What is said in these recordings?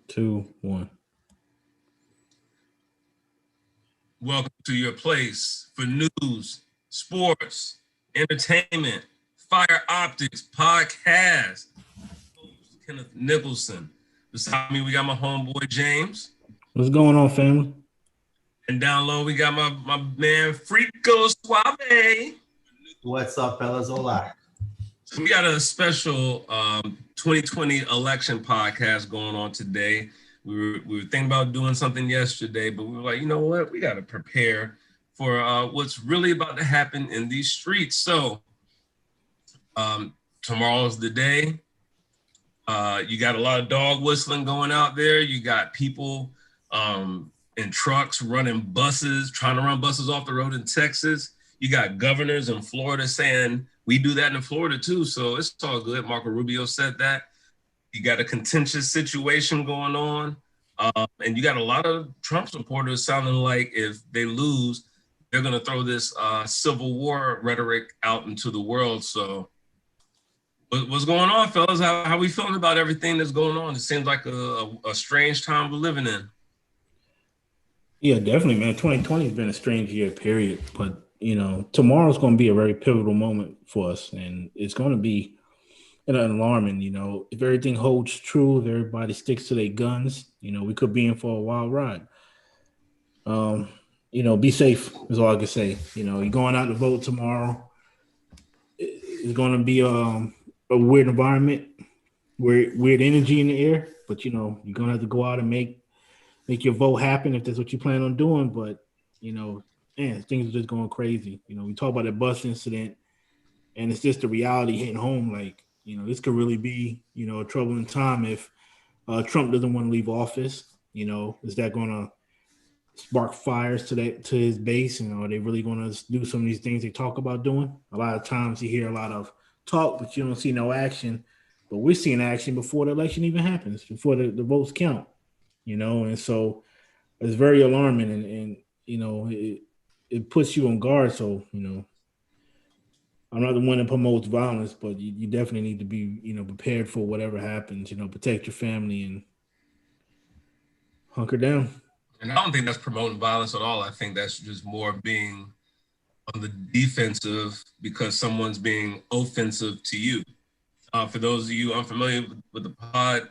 Two, one. Welcome to your place for news, sports, entertainment, Fire Optics podcast. Host Kenneth Nicholson. Beside me, we got my homeboy James. What's going on, family? And down low, we got my man Frico Suave. What's up, fellas? Hola. So we got a special 2020 election podcast going on today. We were thinking about doing something yesterday, but we were like, you know what? We got to prepare for what's really about to happen in these streets. So tomorrow's the day. You got a lot of dog whistling going out there. You got people in trucks running buses, trying to run buses off the road in Texas. You got governors in Florida saying we do that in Florida too. So it's all good. Marco Rubio said that. You got a contentious situation going on. And you got a lot of Trump supporters sounding like if they lose, they're going to throw this civil war rhetoric out into the world. So what's going on, fellas? How we feeling about everything that's going on? It seems like a strange time we're living in. Yeah, definitely, man. 2020 has been a strange year, period. But, tomorrow's going to be a very pivotal moment for us. And it's going to be alarming, if everything holds true, if everybody sticks to their guns, we could be in for a wild ride. Be safe is all I can say. You're going out to vote tomorrow. It's going to be a weird environment, weird energy in the air, but you're going to have to go out and make your vote happen if that's what you plan on doing. But, man, things are just going crazy. We talk about that bus incident, and it's just the reality hitting home. Like, this could really be, a troubling time if Trump doesn't want to leave office. Is that going to spark fires to his base? Are they really going to do some of these things they talk about doing? A lot of times you hear a lot of talk, but you don't see no action. But we're seeing action before the election even happens, before the votes count. And so it's very alarming, and it puts you on guard. So I'm not the one that promotes violence, but you definitely need to be, prepared for whatever happens, protect your family and hunker down. And I don't think that's promoting violence at all. I think that's just more being on the defensive because someone's being offensive to you. For those of you unfamiliar with the pod,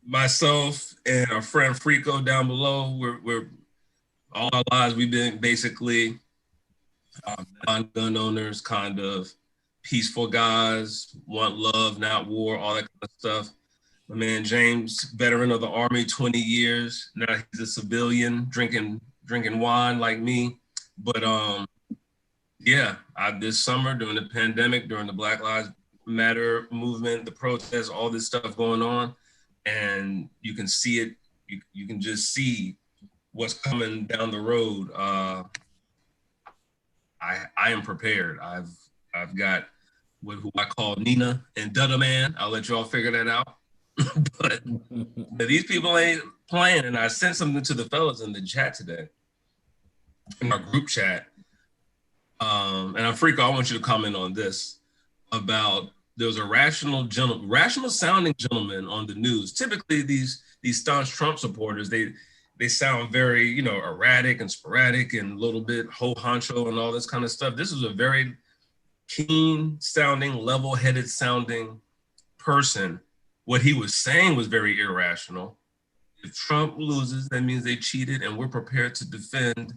myself and our friend Frico down below, we're all our lives, we've been basically non-gun owners, kind of peaceful guys, want love, not war, all that kind of stuff. My man James, veteran of the Army, 20 years. Now he's a civilian, drinking wine like me. But this summer during the pandemic, during the Black Lives Matter movement, the protests, all this stuff going on, and you can see it. You can just see what's coming down the road. I am prepared. I've got who I call Nina and Dutta Man. I'll let you all figure that out. but these people ain't playing. And I sent something to the fellas in the chat today, in our group chat. And I'm Frico, I want you to comment on this about there was a rational sounding gentleman on the news. Typically these staunch Trump supporters, they sound very, erratic and sporadic and a little bit ho honcho and all this kind of stuff. This was a very keen sounding, level-headed sounding person. What he was saying was very irrational. If Trump loses, that means they cheated and we're prepared to defend.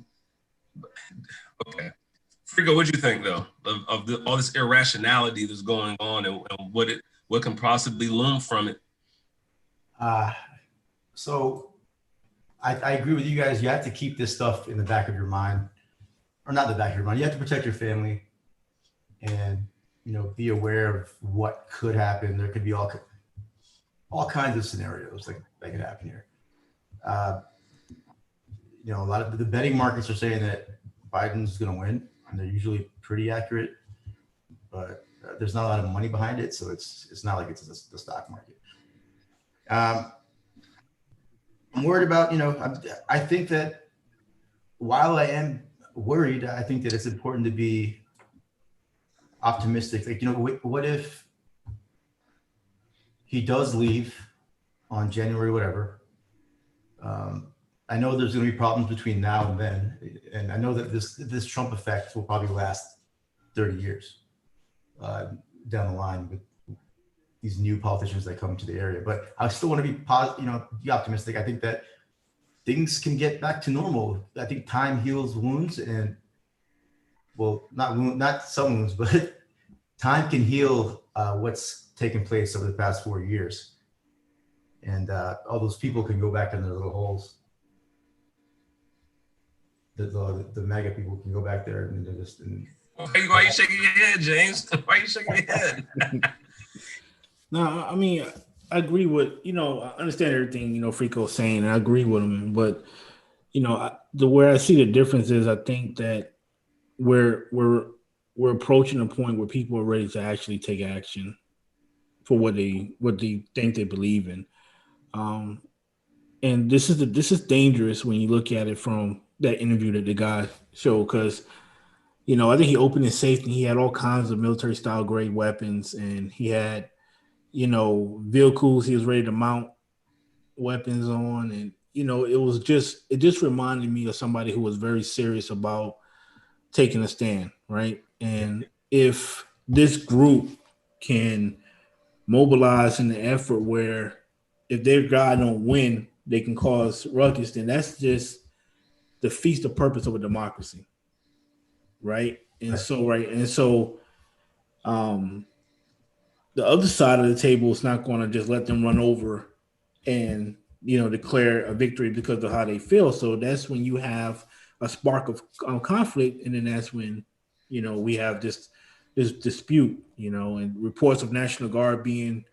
Okay. Frico, what do you think though of all this irrationality that's going on and what can possibly loom from it? So I agree with you guys. You have to keep this stuff in the back of your mind, or not the back of your mind. You have to protect your family and, be aware of what could happen. There could be all kinds of scenarios that could happen here. A lot of the betting markets are saying that Biden's going to win, and they're usually pretty accurate, but there's not a lot of money behind it. So it's not like it's the stock market. I'm worried about, I think that while I am worried, I think that it's important to be optimistic. Like, what if he does leave on January, whatever. I know there's going to be problems between now and then, and I know that this Trump effect will probably last 30 years down the line with these new politicians that come to the area. But I still want to be be optimistic. I think that things can get back to normal. I think time heals wounds, and not some wounds, but time can heal what's taken place over the past 4 years, and all those people can go back in their little holes. The MAGA people can go back there and they're just. Why are you shaking your head, James? Why are you shaking your head? No, I mean, I agree with, I understand everything, Frico's saying, and I agree with him. But, where I see the difference is I think that we're approaching a point where people are ready to actually take action for what they think they believe in. And this is dangerous when you look at it from that interview that the guy showed, because, I think he opened his safe and he had all kinds of military style grade weapons, and he had, vehicles he was ready to mount weapons on. And, it just reminded me of somebody who was very serious about taking a stand, right? And if this group can mobilize in the effort where if their guy don't win, they can cause ruckus, then that's just defeats the purpose of a democracy, right? And so the other side of the table is not going to just let them run over and declare a victory because of how they feel. So that's when you have a spark of conflict, and then that's when we have this dispute, and reports of National Guard being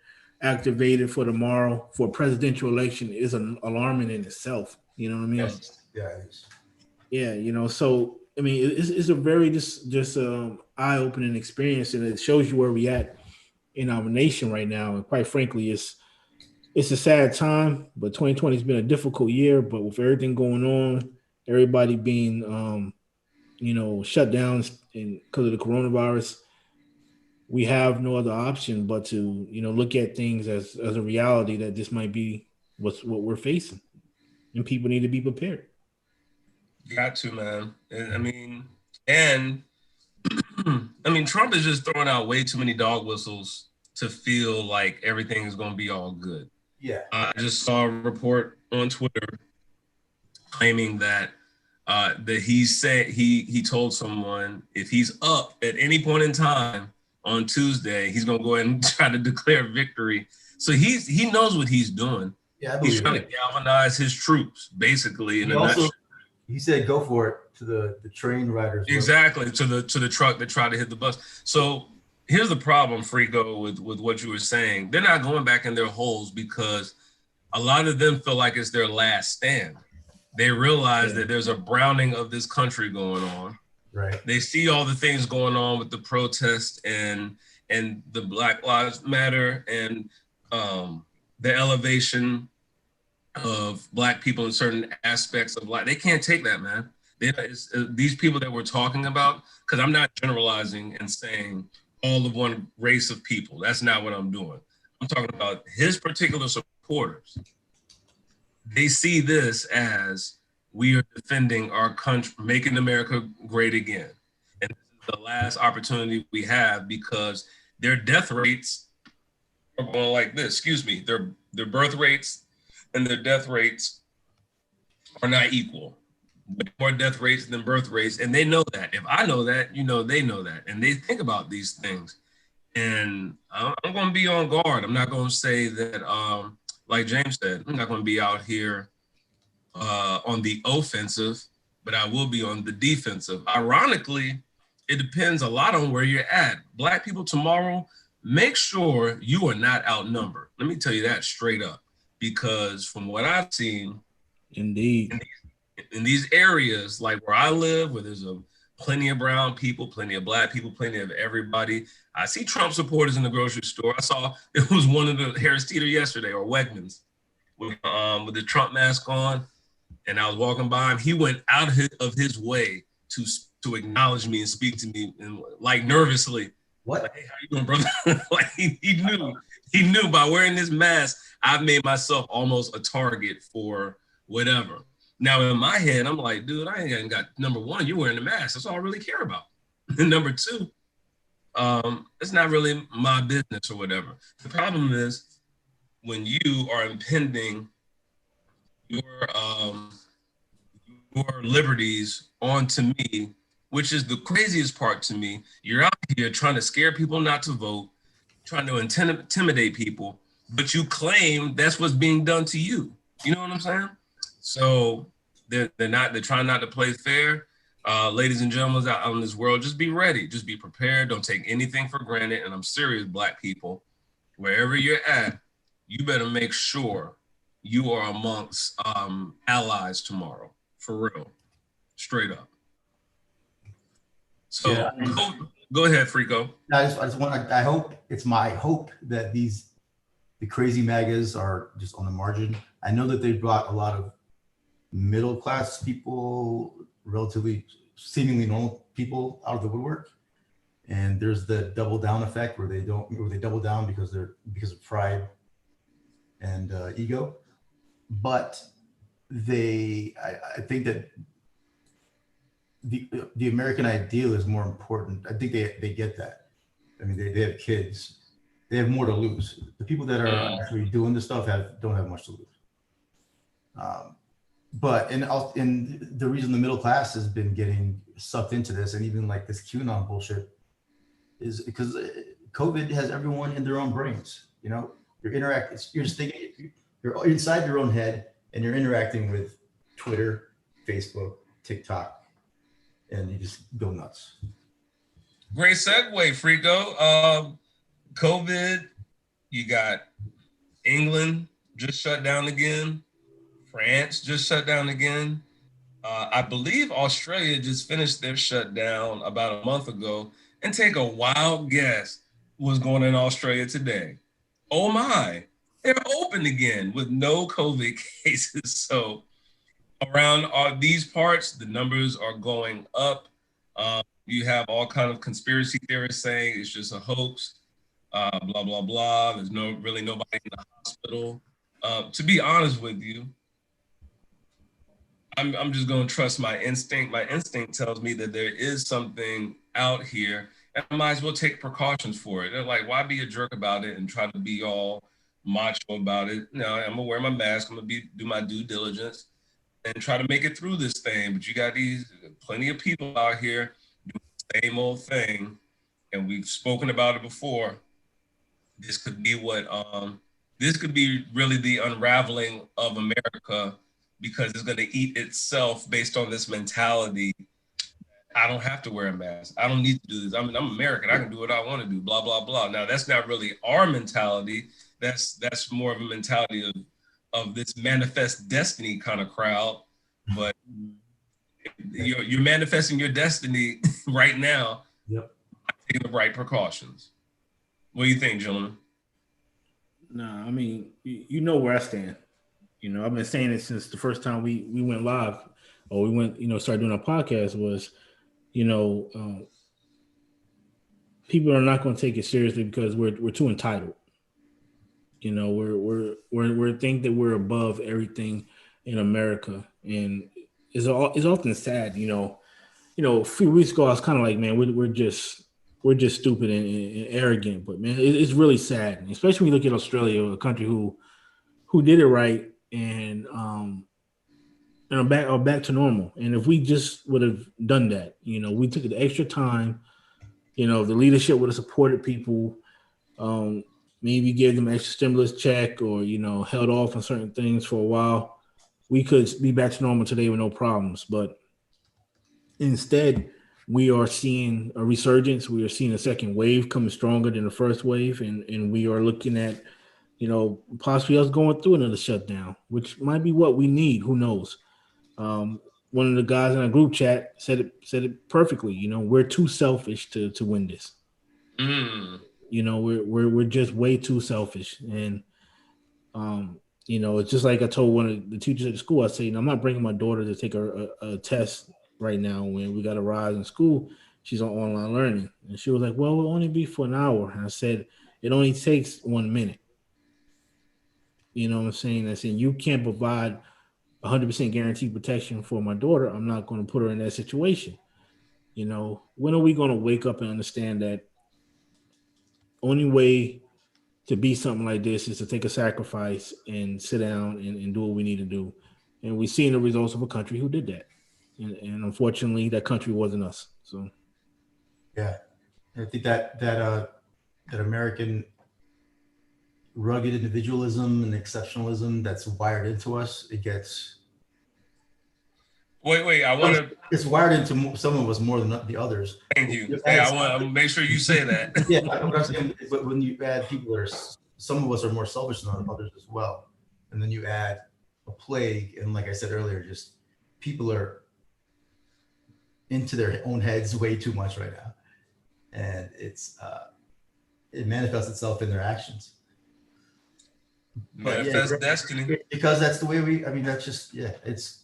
activated for tomorrow for a presidential election is alarming in itself. You know what I mean? Yes. Yeah, it is. Yeah, so I mean, it's a very just eye-opening experience, and it shows you where we at in our nation right now. And quite frankly, it's a sad time, but 2020 has been a difficult year. But with everything going on, everybody being shut down because of the coronavirus, we have no other option but to look at things as a reality that this might be what we're facing, and people need to be prepared. Got to, man. Trump is just throwing out way too many dog whistles to feel like everything is going to be all good. Yeah. I just saw a report on Twitter claiming that he told someone if he's up at any point in time on Tuesday, he's going to go ahead and try to declare victory. So he knows what he's doing. Yeah, he's trying to galvanize his troops, basically. He said, "Go for it," to the train riders. Exactly, to the truck that tried to hit the bus. So here's the problem, Frico, with what you were saying. They're not going back in their holes because a lot of them feel like it's their last stand. They realize that there's a browning of this country going on. Right. They see all the things going on with the protests and the Black Lives Matter and the elevation of Black people in certain aspects of life. They can't take that, man. These people that we're talking about, because I'm not generalizing and saying all of one race of people. That's not what I'm doing. I'm talking about his particular supporters. They see this as we are defending our country, making America great again. And this is the last opportunity we have because their death rates are going like this. Excuse me. Their birth rates and their death rates are not equal. More death rates than birth rates. And they know that. If I know that, they know that. And they think about these things. And I'm going to be on guard. I'm not going to say that, like James said, I'm not going to be out here on the offensive, but I will be on the defensive. Ironically, it depends a lot on where you're at. Black people tomorrow, make sure you are not outnumbered. Let me tell you that straight up. Because from what I've seen, indeed, in these areas like where I live, where there's plenty of brown people, plenty of Black people, plenty of everybody, I see Trump supporters in the grocery store. I saw it was one of the Harris Teeter yesterday or Wegmans with the Trump mask on, and I was walking by him. He went out of his way to acknowledge me and speak to me, and like nervously. What? Like, hey, how you doing, brother? Like he knew He knew by wearing this mask, I've made myself almost a target for whatever. Now in my head, I'm like, dude, I ain't got number one, you're wearing the mask. That's all I really care about. And number two, it's not really my business or whatever. The problem is when you are impending your liberties onto me, which is the craziest part to me. You're out here trying to scare people not to vote, trying to intimidate people, but you claim that's what's being done to you. You know what I'm saying? So they're trying not to play fair. Ladies and gentlemen out in this world, just be ready. Just be prepared. Don't take anything for granted. And I'm serious, Black people, wherever you're at, you better make sure you are amongst allies tomorrow. For real. Straight up. So Yeah, go ahead, Freako. I hope, it's my hope that the crazy MAGAs are just on the margin. I know that they've brought a lot of middle class people, relatively seemingly normal people out of the woodwork. And there's the double down effect where they double down because of pride and ego. But I think that the American ideal is more important. I think they get that. I mean, they have kids. They have more to lose. The people that are actually doing this stuff don't have much to lose. But the reason the middle class has been getting sucked into this, and even like this QAnon bullshit, is because COVID has everyone in their own brains. You know, you're just thinking, you're inside your own head, and you're interacting with Twitter, Facebook, TikTok, and you just go nuts. Great segue, Freako. COVID, you got England just shut down again. France just shut down again. I believe Australia just finished their shutdown about a month ago. And take a wild guess what's going on in Australia today. Oh my, they're open again with no COVID cases. So around these parts, the numbers are going up. You have all kind of conspiracy theorists saying it's just a hoax, blah, blah, blah. There's really nobody in the hospital. To be honest with you, I'm just going to trust my instinct. My instinct tells me that there is something out here, and I might as well take precautions for it. They're like, why be a jerk about it and try to be all macho about it? No, I'm going to wear my mask. I'm going to do my due diligence and try to make it through this thing. But you got plenty of people out here doing the same old thing, and we've spoken about it before. This could be this could be really the unraveling of America, because it's going to eat itself based on this mentality. I don't have to wear a mask. I don't need to do this. I'm American. I can do what I want to do, blah, blah, blah. Now, that's not really our mentality. That's more of a mentality of this manifest destiny kind of crowd. But you're manifesting your destiny right now. Yep. Taking the right precautions. What do you think, gentlemen? No, I mean, you know where I stand. You know, I've been saying it since the first time we went live, or we went, started doing our podcast, was, people are not going to take it seriously because we're too entitled. We're think that we're above everything in America, and it's often sad. A few weeks ago I was kind of like, man, we're just stupid and arrogant, but man, it's really sad, especially when you look at Australia, a country who did it right. And back to normal. And if we just would have done that, we took the extra time, the leadership would have supported people, maybe gave them an extra stimulus check, or held off on certain things for a while, we could be back to normal today with no problems. But instead, we are seeing a resurgence. We are seeing a second wave coming stronger than the first wave, and we are looking at possibly us going through another shutdown, which might be what we need. Who knows? One of the guys in our group chat said it perfectly. We're too selfish to win this. We're just way too selfish. And, it's just like I told one of the teachers at the school, I said, I'm not bringing my daughter to take a test right now when we got a rise in school. She's on online learning. And she was like, well, it'll only be for an hour. And I said, it only takes 1 minute. You know what I'm saying? And saying you can't provide 100% guaranteed protection for my daughter. I'm not going to put her in that situation. You know, when are we going to wake up and understand that only way to be something like this is to take a sacrifice and sit down and do what we need to do. And we've seen the results of a country who did that. And unfortunately, that country wasn't us. So, Yeah, I think that American rugged individualism and exceptionalism that's wired into us, it gets Wait. I want to it's wired into some of us more than the others. thank you. Hey, I want to make sure you say that. Yeah, what I'm saying, but when you add people that are, some of us are more selfish than others as well, and then you add a plague, and like I said earlier, just people are into their own heads way too much right now, and it manifests itself in their actions. Manifest destiny. Because that's the way we. I mean, that's just it's.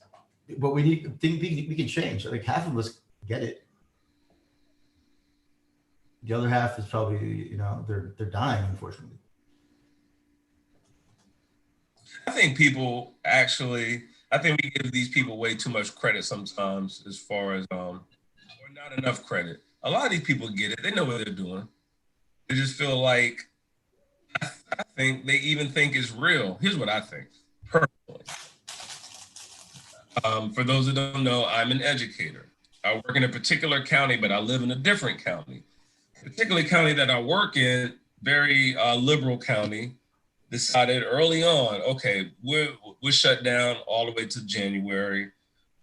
But we need think we can change. Like half of us get it. The other half is probably, they're dying, unfortunately. I think we give these people way too much credit sometimes, as far as or not enough credit. A lot of these people get it. They know what they're doing. They just feel like, I think they even think it's real. Here's what I think, personally. For those that don't know, I'm an educator. I work in a particular county, but I live in a different county. The particular county that I work in, very liberal county, decided early on, okay, we're shut down all the way to January,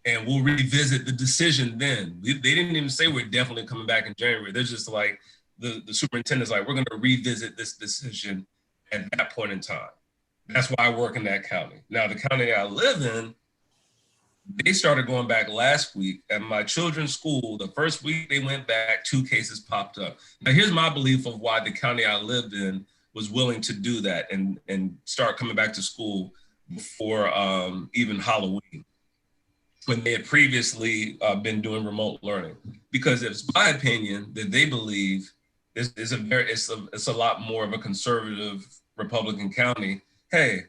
and we'll revisit the decision then. They didn't even say we're definitely coming back in January. They're just like, the superintendent's like, we're going to revisit this decision at that point in time. That's why I work in that county. Now, the county I live in, they started going back last week. At my children's school, the first week they went back, 2 cases popped up. Now, here's my belief of why the county I lived in was willing to do that and start coming back to school before even Halloween, when they had previously been doing remote learning. Because it's my opinion that they believe it's a lot more of a conservative Republican county. Hey,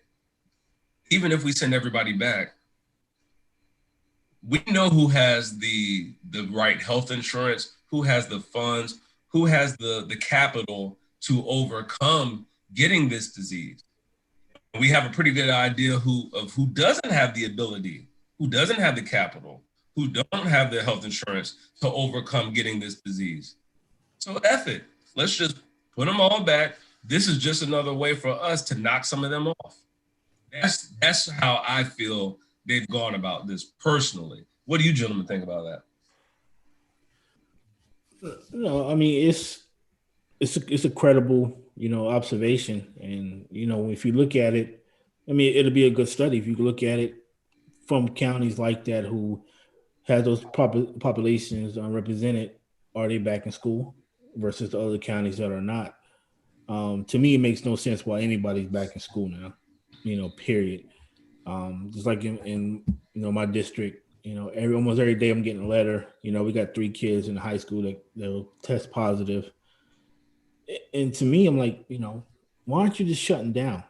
even if we send everybody back, we know who has the right health insurance, who has the funds, who has the capital to overcome getting this disease. We have a pretty good idea of who doesn't have the ability, who doesn't have the capital, who don't have the health insurance to overcome getting this disease. So F it. Let's just put them all back. This is just another way for us to knock some of them off. That's how I feel they've gone about this personally. What do you gentlemen think about that? No, I mean, it's a credible, observation. And, if you look at it, I mean, it'll be a good study if you look at it from counties like that who have those populations represented. Are they back in school versus the other counties that are not? To me, it makes no sense why anybody's back in school now, period. Just like in my district, almost every day I'm getting a letter. We got 3 kids in high school that'll test positive. And to me, I'm like, why aren't you just shutting down?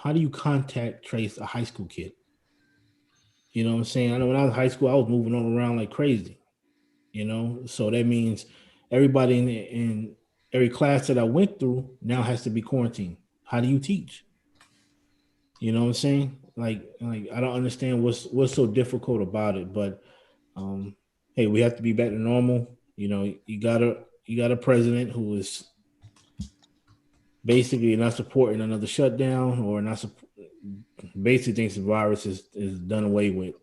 How do you contact trace a high school kid? You know what I'm saying? I know when I was in high school, I was moving on around like crazy, So that means everybody in every class that I went through now has to be quarantined. How do you teach? You know what I'm saying? Like I don't understand what's so difficult about it. But hey, we have to be back to normal. You got a president who is basically not supporting another shutdown, or basically thinks the virus is done away with.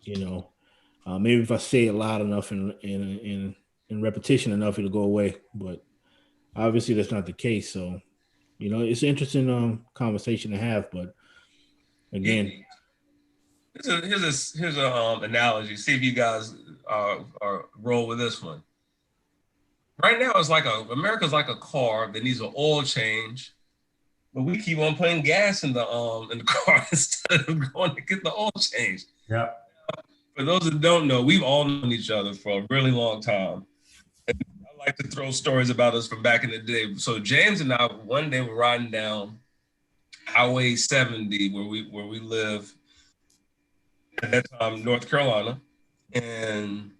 Maybe if I say it loud enough and in repetition enough, it'll go away. But obviously that's not the case. So, it's an interesting conversation to have. But again, here's a analogy. See if you guys roll with this one. Right now, it's like America's like a car that needs an oil change, but we keep on putting gas in the car instead of going to get the oil change. Yeah. For those that don't know, we've all known each other for a really long time. And I like to throw stories about us from back in the day. So James and I, one day, were riding down Highway 70 where we live at that time, North Carolina, and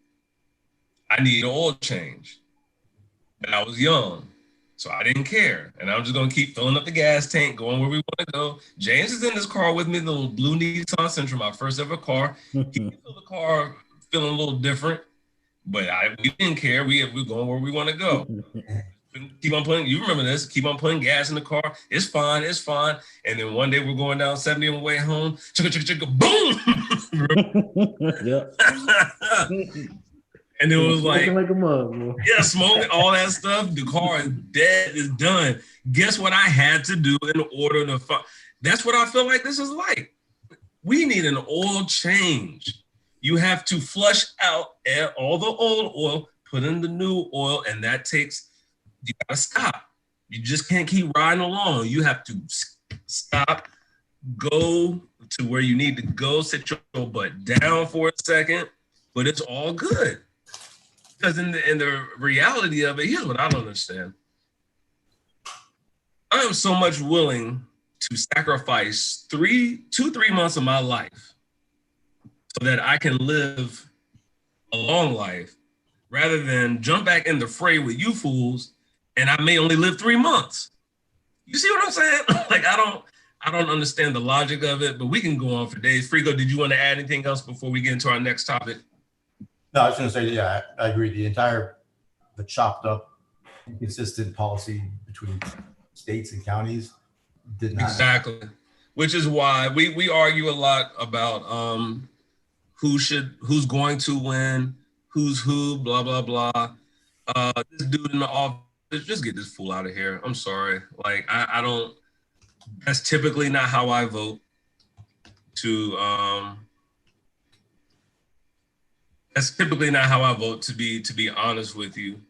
I needed an oil change. And I was young, so I didn't care. And I'm just gonna keep filling up the gas tank, going where we want to go. James is in this car with me, the little blue Nissan Sentra, my first ever car. He filled the car feeling a little different, but we didn't care. We're going where we want to go. Keep on putting, you remember this, keep on putting gas in the car. It's fine, it's fine. And then one day we're going down 70 on the way home. Chicka, chicka, chicka, boom. Yeah. And it was like a mug, yeah, smoking, all that stuff. The car is dead, it's done. Guess what I had to do in order to that's what I feel like this is like. We need an oil change. You have to flush out all the old oil, put in the new oil, and that takes, you gotta stop. You just can't keep riding along. You have to stop, go to where you need to go, sit your butt down for a second, but it's all good. Because in the reality of it, here's what I don't understand. I am so much willing to sacrifice 3 months of my life so that I can live a long life rather than jump back in the fray with you fools and I may only live 3 months. You see what I'm saying? Like, I don't understand the logic of it, but we can go on for days. Frico, did you want to add anything else before we get into our next topic? No, I was going to say, yeah, I agree. The chopped up, inconsistent policy between states and counties did not. Exactly. Which is why we argue a lot about who's going to win, who's who, blah, blah, blah. This dude in the office, just get this fool out of here. I'm sorry. Like, I don't, that's typically not how I vote that's typically not how I vote, to be honest with you.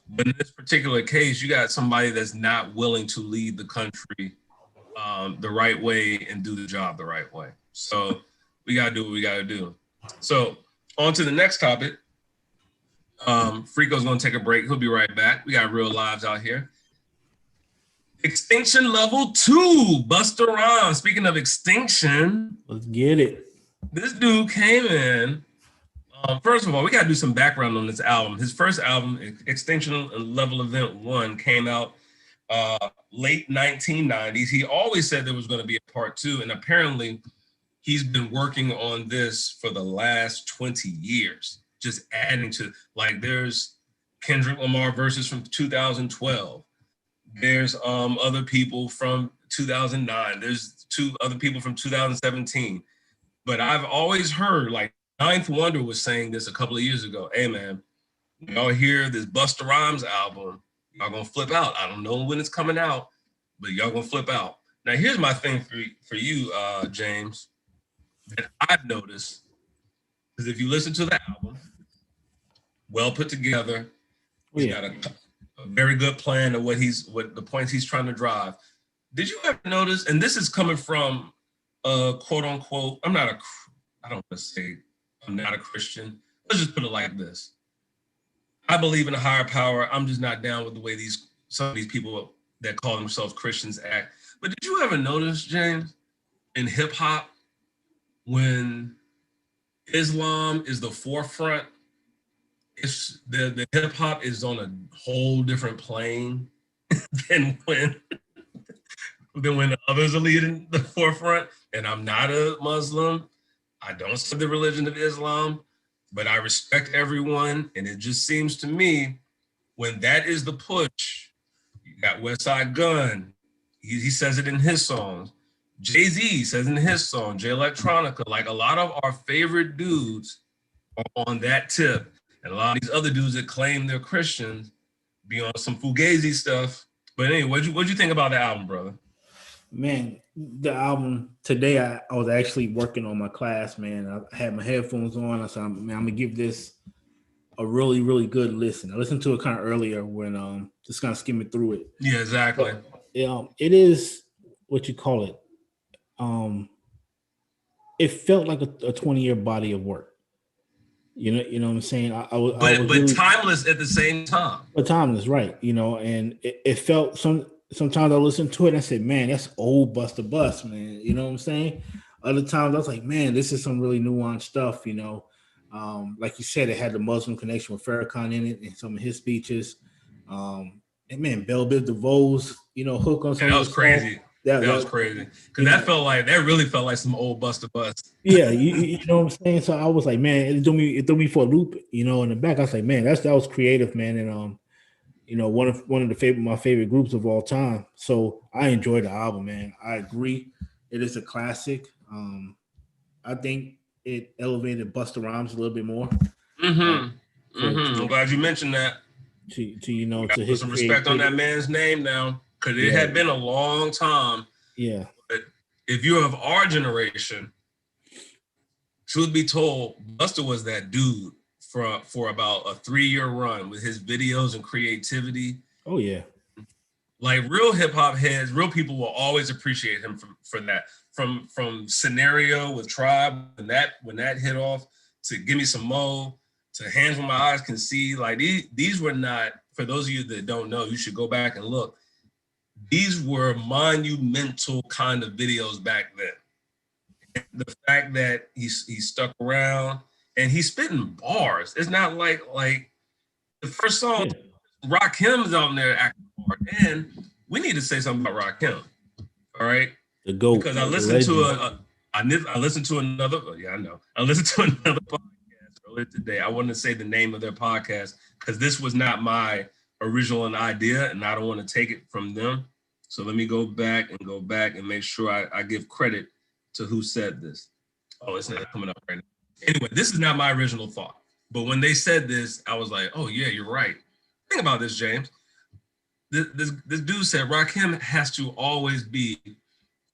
But in this particular case, you got somebody that's not willing to lead the country the right way and do the job the right way. So we got to do what we got to do. So on to the next topic. Frico's going to take a break. He'll be right back. We got real lives out here. Extinction Level 2, Busta Rhymes. Speaking of extinction. Let's get it. This dude came in. First of all, we got to do some background on this album. His first album, Extinction Level Event 1, came out late 1990s. He always said there was going to be a part 2, and apparently he's been working on this for the last 20 years, just adding to, like, there's Kendrick Lamar verses from 2012. There's other people from 2009. There's 2 other people from 2017. But I've always heard, like, Ninth Wonder was saying this a couple of years ago. Hey, man, y'all hear this Busta Rhymes album, y'all gonna flip out. I don't know when it's coming out, but y'all gonna flip out. Now, here's my thing for you, James, that I've noticed, is if you listen to the album, well put together, he's got a very good plan of what the points he's trying to drive. Did you ever notice, and this is coming from quote unquote, I don't want to say I'm not a Christian. Let's just put it like this. I believe in a higher power. I'm just not down with the way some of these people that call themselves Christians act. But did you ever notice, James, in hip hop, when Islam is the forefront, it's the hip hop is on a whole different plane than when others are leading the forefront. And I'm not a Muslim. I don't serve the religion of Islam, but I respect everyone. And it just seems to me, when that is the push, you got Westside Gunn. He says it in his songs. Jay-Z says in his song, Jay Electronica, like a lot of our favorite dudes are on that tip. And a lot of these other dudes that claim they're Christians be on some Fugazi stuff. But anyway, what'd you think about the album, brother? Man, the album today, I was actually working on my class, man. I had my headphones on. I said, man, I'm gonna give this a really, really good listen. I listened to it kind of earlier when just kind of skimming through it. Yeah, exactly. But, it is what you call it. It felt like a 20-year body of work. You know what I'm saying? But really, timeless at the same time. But timeless, right? And it felt sometimes I listen to it and I say, man, that's old Busta Bust, man. You know what I'm saying? Other times I was like, man, this is some really nuanced stuff, you know. Like you said, it had the Muslim connection with Farrakhan in it and some of his speeches. And man, Bell Biv DeVoe's, you know, hook on some that of was the crazy. songs. That was crazy. Because that really felt like some old Busta Bust. Yeah, you know what I'm saying. So I was like, man, it threw me for a loop, you know. In the back, I was like, man, that was creative, man, and you know, one of my favorite groups of all time. So I enjoyed the album, man. I agree, it is a classic. I think it elevated Busta Rhymes a little bit more. I'm glad you mentioned that. To you know, to put his some respect on that man's name now, because it had been a long time. Yeah. But if you're of our generation, truth be told, Busta was that dude for about a 3-year run with his videos and creativity. Oh yeah. Like real hip hop heads, real people will always appreciate him for that. From Scenario with Tribe, when that hit off, to Give Me Some Mo, to Hands Where My Eyes Can See, like these were not, for those of you that don't know, you should go back and look. These were monumental kind of videos back then. And the fact that he stuck around and he's spitting bars. It's not like the first song, Rakim's on there acting hard. And we need to say something about Rakim. All right. The GOAT. Because I listened to another podcast earlier today. I want to say the name of their podcast because this was not my original idea, and I don't want to take it from them. So let me go back and make sure I give credit to who said this. Oh, it's not coming up right now. Anyway, this is not my original thought. But when they said this, I was like, oh, yeah, you're right. Think about this, James. This dude said Rakim has to always be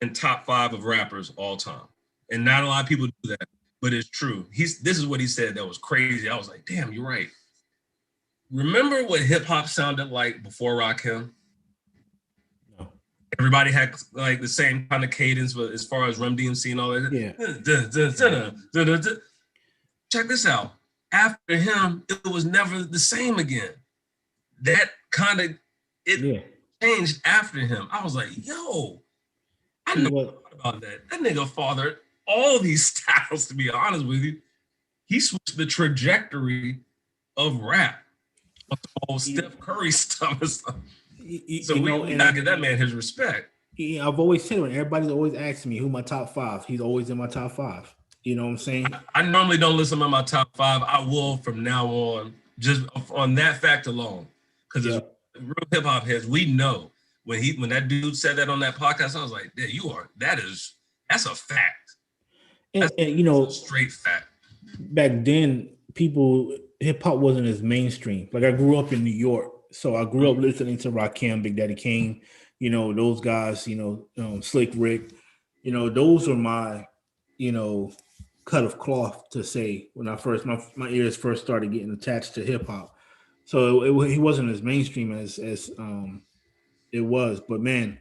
in top 5 of rappers all time. And not a lot of people do that, but it's true. This is what he said that was crazy. I was like, damn, you're right. Remember what hip hop sounded like before Rakim? No. Everybody had like the same kind of cadence, but as far as Run DMC and all that. Yeah. Check this out. After him, it was never the same again. That kind of changed after him. I was like, yo, I know about that. That nigga fathered all these styles, to be honest with you. He switched the trajectory of rap. All Steph Curry stuff and stuff. So we gotta give that man his respect. I've always said, when everybody's always asking me who my top 5, he's always in my top 5. You know what I'm saying? I normally don't listen to my top 5. I will from now on, just on that fact alone. Because as real hip hop heads, we know when that dude said that on that podcast, I was like, yeah, that's a fact. And you know, a straight fact. Back then, hip hop wasn't as mainstream. Like I grew up in New York, so I grew up listening to Rakim, Big Daddy Kane, you know, those guys, you know, Slick Rick, you know, those are my, you know, cut of cloth to say when my ears first started getting attached to hip hop. So he wasn't as mainstream as it was, but man,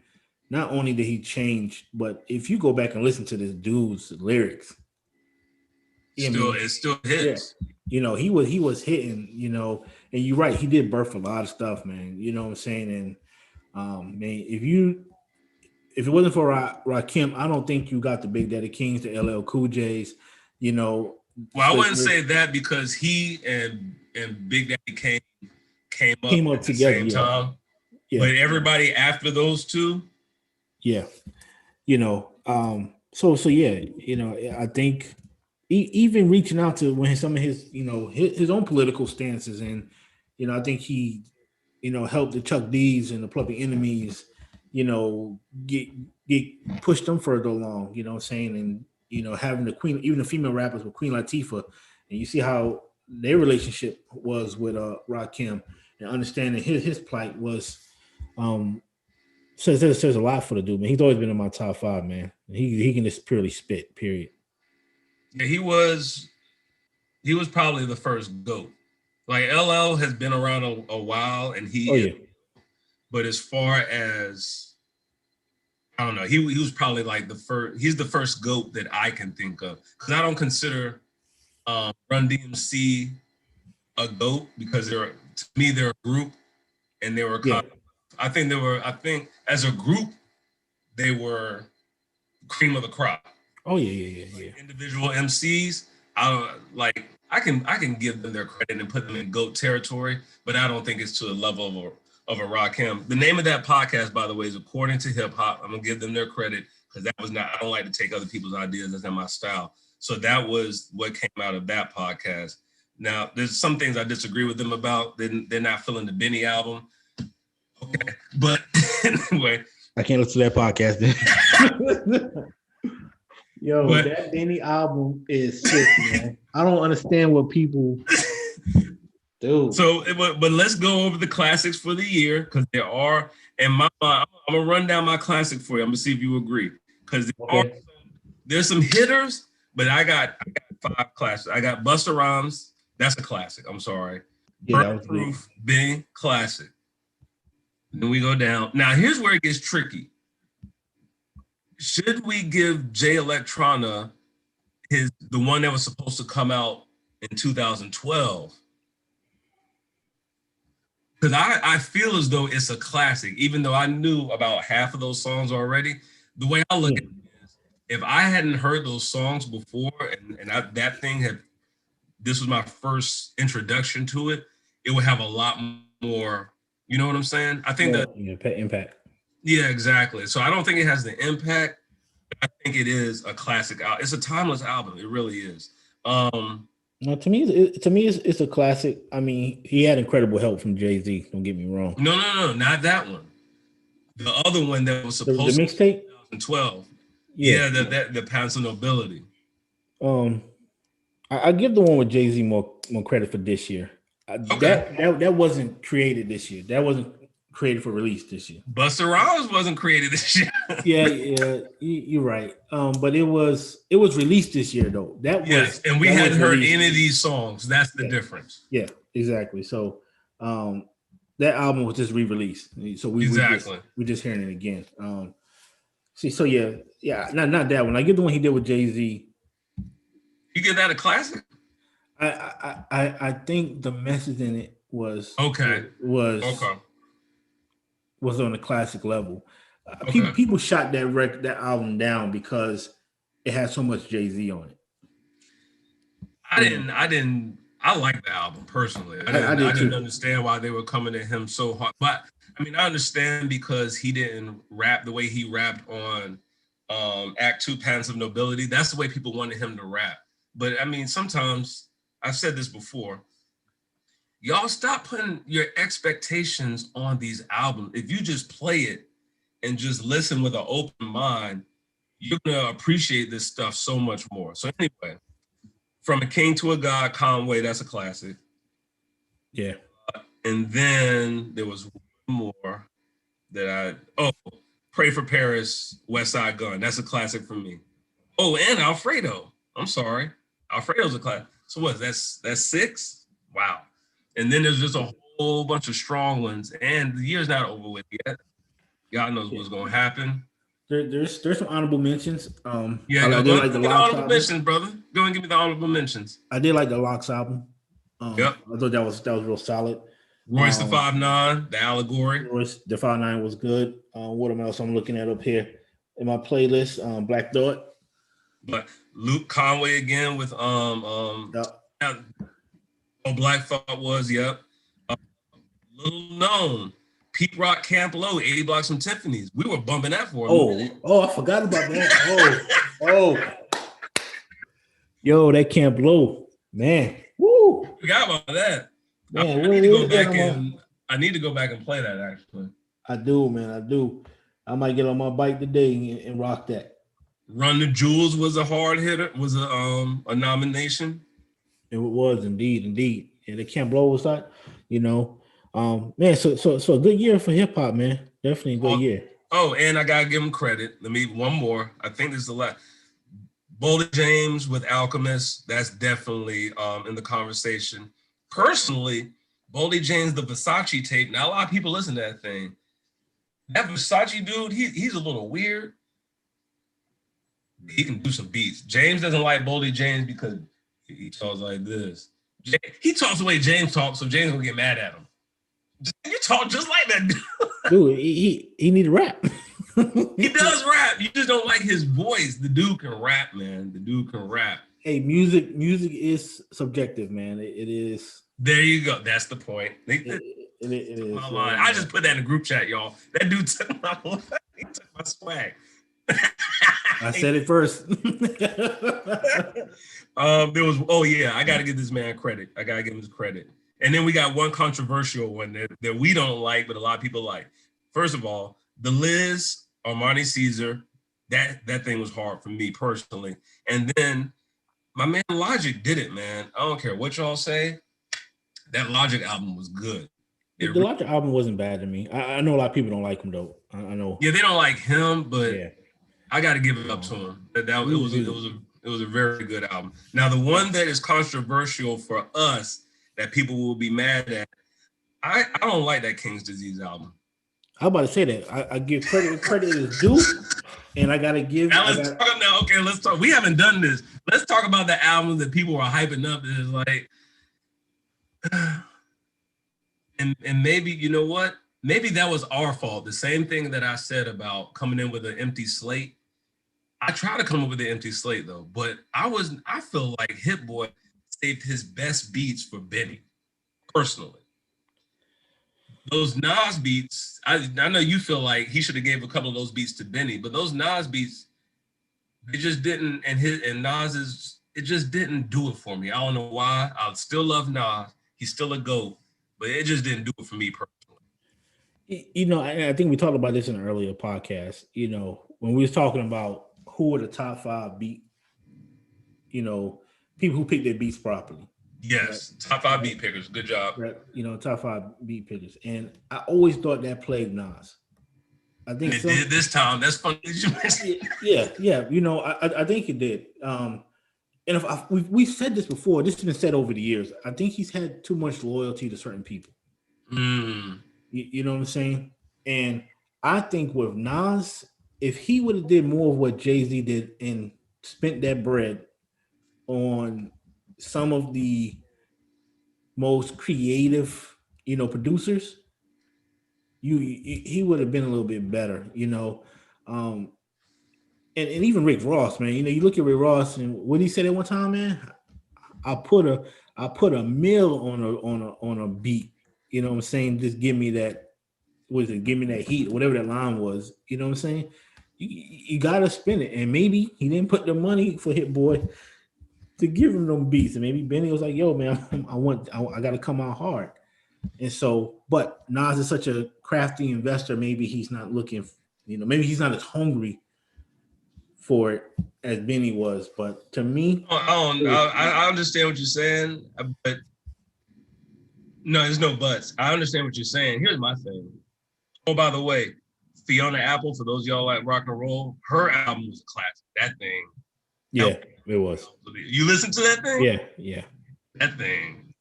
not only did he change, but if you go back and listen to this dude's lyrics, it still hits. Yeah. You know, he was hitting, you know, and you're right, he did birth a lot of stuff, man. You know what I'm saying? And man, if it wasn't for Rakim, I don't think you got the Big Daddy Kings, the LL Cool J's, you know. Well, I wouldn't say that because he and Big Daddy Kane came up at together, the same time. Yeah. But everybody after those two, yeah, you know, so yeah, you know, I think even reaching out to when some of his, you know, his own political stances, and you know, I think he, you know, helped the Chuck D's and the Public Enemies, you know, get pushed them further along, you know what I'm saying, and you know, having even the female rappers with Queen Latifah, and you see how their relationship was with Rakim, and understanding his plight was. So there's a lot for the dude, man. He's always been in my top 5, man. He can just purely spit, period. Yeah, he was probably the first GOAT. Like LL has been around a while, and but as far as I don't know, he was probably like the first. He's the first GOAT that I can think of, because I don't consider Run DMC a GOAT, because to me they're a group, and they were kind of I think as a group, they were cream of the crop. Oh yeah. Individual MCs, I can give them their credit and put them in GOAT territory, but I don't think it's to a level of a Rakim. The name of that podcast, by the way, is According to Hip Hop. I'm gonna give them their credit because that was not. I don't like to take other people's ideas. That's not my style. So that was what came out of that podcast. Now, there's some things I disagree with them about. They're not feeling the Benny album. Okay, but anyway, I can't listen to that podcast then. Yo, but that Benny album is sick, man. I don't understand what people do. So, but let's go over the classics for the year because there are. And I'm gonna run down my classic for you. I'm gonna see if you agree because there's some hitters, but I got 5 classics. I got Busta Rhymes. That's a classic. I'm sorry. Yeah, Proof, Bing, classic. Then we go down. Now here's where it gets tricky. Should we give Jay Electronica the one that was supposed to come out in 2012? Because I feel as though it's a classic, even though I knew about half of those songs already. The way I look at it is, if I hadn't heard those songs before, this was my first introduction to it, it would have a lot more. You know what I'm saying? I think impact. Yeah, exactly. So I don't think it has the impact. I think it is a classic album. It's a timeless album. It really is. No, to me, it's a classic. I mean, he had incredible help from Jay-Z. Don't get me wrong. No, not that one. The other one that was supposed the mixtape, 2012. Yeah, the Pounds of Nobility. I give the one with Jay-Z more credit for this year. Okay. That wasn't created this year. That wasn't created for release this year. Busta Rhymes wasn't created this year. yeah, you're right. But it was released this year though. And we hadn't heard any of these songs. That's the difference. Yeah, exactly. So that album was just re-released. So we're just hearing it again. Not that one. I get the one he did with Jay-Z. You give that a classic? I think the message in it was was on a classic level. People shot that album down because it had so much Jay-Z on it. I like the album personally. I didn't understand why they were coming at him so hard. But I mean, I understand because he didn't rap the way he rapped on Act 2, Patents of Nobility. That's the way people wanted him to rap. But I mean, sometimes, I've said this before, y'all stop putting your expectations on these albums. If you just play it and just listen with an open mind, you're gonna appreciate this stuff so much more. So anyway, From a King to a God, Conway, that's a classic. Yeah. And then there was one more that Pray for Paris, West Side Gun. That's a classic for me. Oh, and Alfredo. I'm sorry. Alfredo's a classic. So what? That's 6? Wow. And then there's just a whole bunch of strong ones. And the year's not over with yet. God knows what's gonna happen. There's some honorable mentions. Go like the honorable mentions, brother. Go and give me the honorable mentions. I did like the Lox album. Yep. I thought that was real solid. Royce the 5'9", the Allegory. Royce the 5'9" was good. What else I'm looking at up here in my playlist? Black Thought. But Luke Conway again with Black Thought was little known. Pete Rock, Camp Low, 80 Blocks from Tiffany's. We were bumping that for a minute. I forgot about that. Yo, that Camp Low, man. Woo! Forgot about that. Man, I need to go back and play that actually. I do, man. I do. I might get on my bike today and rock that. Run the Jewels was a hard hitter, was a nomination. It was indeed. And the Camp Low was that, man, so a good year for hip hop, man. Definitely a good year. Oh, and I gotta give him credit. Let me one more. I think this is the last. Boldy James with Alchemist. That's definitely in the conversation. Personally, Boldy James, the Versace tape. Now a lot of people listen to that thing. That Versace dude, he's a little weird. He can do some beats. James doesn't like Boldy James because he talks like this. He talks the way James talks, so James gonna get mad at him. You talk just like that dude. Dude, he need to rap. He does rap. You just don't like his voice. The dude can rap, man. The dude can rap. Hey, music is subjective, man. It is. There you go. That's the point. It is. My line. I just put that in the group chat, y'all. That dude took my line. He took my swag. I said it first. There was. Oh yeah, I got to give this man credit. I got to give him his credit. And then we got one controversial one that we don't like, but a lot of people like. First of all, the Liz Armani Caesar. That thing was hard for me personally. And then my man Logic did it, man. I don't care what y'all say. That Logic album was good. The Logic album wasn't bad to me. I know a lot of people don't like him though. I know. Yeah, they don't like him, but yeah. I got to give it up to him. It was a very good album. Now the one that is controversial for us that people will be mad at, I don't like that King's Disease album. I'm about to say that. I give credit is due, and I gotta give. Now let's talk now. Okay, let's talk. We haven't done this. Let's talk about the albums that people are hyping up. That is like, and maybe you know what? Maybe that was our fault. The same thing that I said about coming in with an empty slate. I try to come up with an empty slate though, but I feel like Hit Boy saved his best beats for Benny, personally. Those Nas beats, I know you feel like he should have gave a couple of those beats to Benny, but those Nas beats, it just didn't, and Nas's, it just didn't do it for me. I don't know why. I still love Nas. He's still a GOAT, but it just didn't do it for me personally. You know, I think we talked about this in an earlier podcast, you know, when we was talking about who are the top 5 beat, you know, people who pick their beats properly. Yes, right? Top 5 beat pickers. Good job. Right. You know, top 5 beat pickers. And I always thought that plagued Nas. I think it did this time. That's funny that you mentioned. Yeah. You know, I think it did. And if we've said this before, this has been said over the years. I think he's had too much loyalty to certain people. You know what I'm saying? And I think with Nas, if he would have did more of what Jay-Z did and spent that bread on some of the most creative, you know, producers, he would have been a little bit better, you know. And even Rick Ross, man. You know, you look at Rick Ross and what he said at one time, man. I put a mill on a beat. You know what I'm saying? Just give me that. Give me that heat, whatever that line was. You know what I'm saying? You gotta spin it, and maybe he didn't put the money for Hit Boy to give him them beats, and maybe Benny was like, "Yo, man, I gotta come out hard." And so, but Nas is such a crafty investor. Maybe he's not looking, you know, maybe he's not as hungry for it as Benny was. But to me, I understand what you're saying, but no, there's no buts. I understand what you're saying. Here's my thing. Oh, by the way, Fiona Apple, for those of y'all like rock and roll, her album was a classic. That thing. Yeah, it was. You listened to that thing? Yeah. That thing.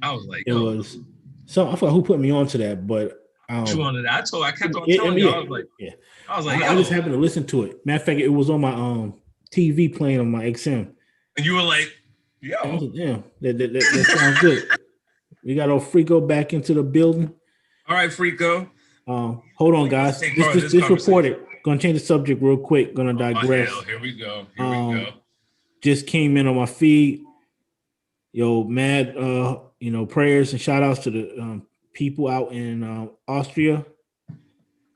I was like, it was. So I forgot who put me onto that, but I kept on telling you. I was like, I just happened to listen to it. Matter of fact, it was on my TV playing on my XM. And you were like, yo. I was like, damn, that sounds good. We got old Freako back into the building. All right, Freako. Hold on, guys. This reported. Gonna change the subject real quick. Gonna digress. Here we go. Just came in on my feed. Yo, mad. You know, prayers and shout outs to the people out in Austria.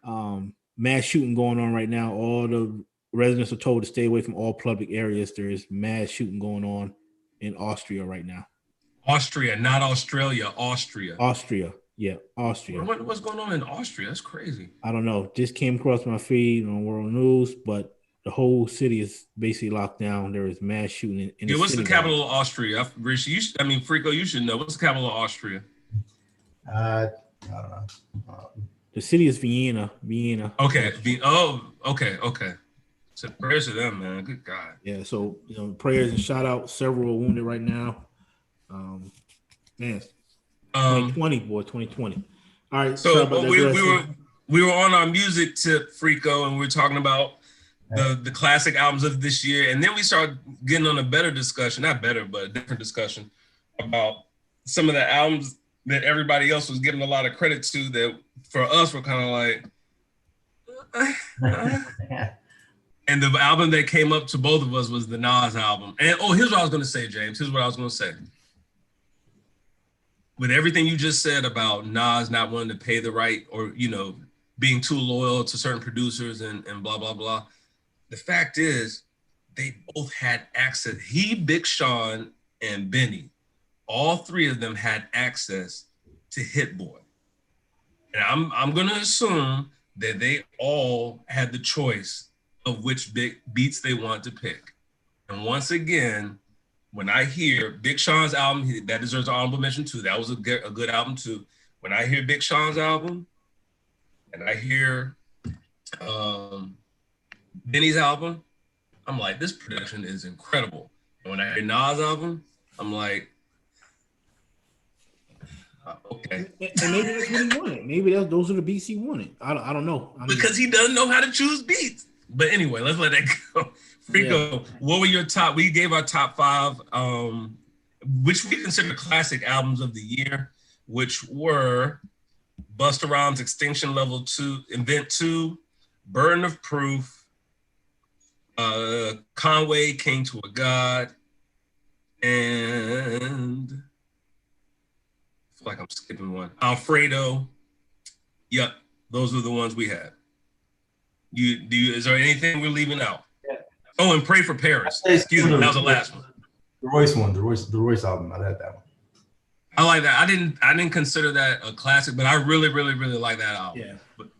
Mass shooting going on right now. All the residents are told to stay away from all public areas. There is mass shooting going on in Austria right now. Austria, not Australia. Austria. Yeah, Austria. What's going on in Austria? That's crazy. I don't know. Just came across my feed on World News, but the whole city is basically locked down. There is mass shooting in what's the capital of Austria? Freako, you should know. What's the capital of Austria? I don't know. The city is Vienna. Okay. Okay. So prayers to them, man. Good God. Yeah. So prayers and shout out. Several are wounded right now. Man. 2020. All right. So we were on our music tip, Freako, and we were talking about the classic albums of this year, and then we started getting on a better discussion, not better, but a different discussion about some of the albums that everybody else was giving a lot of credit to. That for us, we're kind of like. And the album that came up to both of us was the Nas album. And here's what I was going to say, James. Here's what I was going to say. With everything you just said about Nas not wanting to pay the right, or being too loyal to certain producers and blah blah blah. The fact is, they both had access. He, Big Sean, and Benny, all three of them had access to Hit Boy. And I'm going to assume that they all had the choice of which big beats they want to pick. And once again, when I hear Big Sean's album, that deserves an honorable mention too. That was a good album too. When I hear Big Sean's album and I hear Benny's album, I'm like, this production is incredible. And when I hear Nas' album, I'm like, okay. And maybe that's what he wanted. Maybe those are the beats he wanted. I don't know. Because he doesn't know how to choose beats. But anyway, let's let that go. Frico, What were your top? We gave our top 5, which we consider classic albums of the year, which were Busta Rhymes' Extinction Level 2, Invent 2, Burden of Proof, Conway, King to a God, and I feel like I'm skipping one. Alfredo. Yep, those are the ones we had. Is there anything we're leaving out? Yeah. Oh, and Pray for Paris. Excuse me, that was the last one. The Royce album. I like that one. I like that. I didn't consider that a classic, but I really, really, really like that album. Yeah.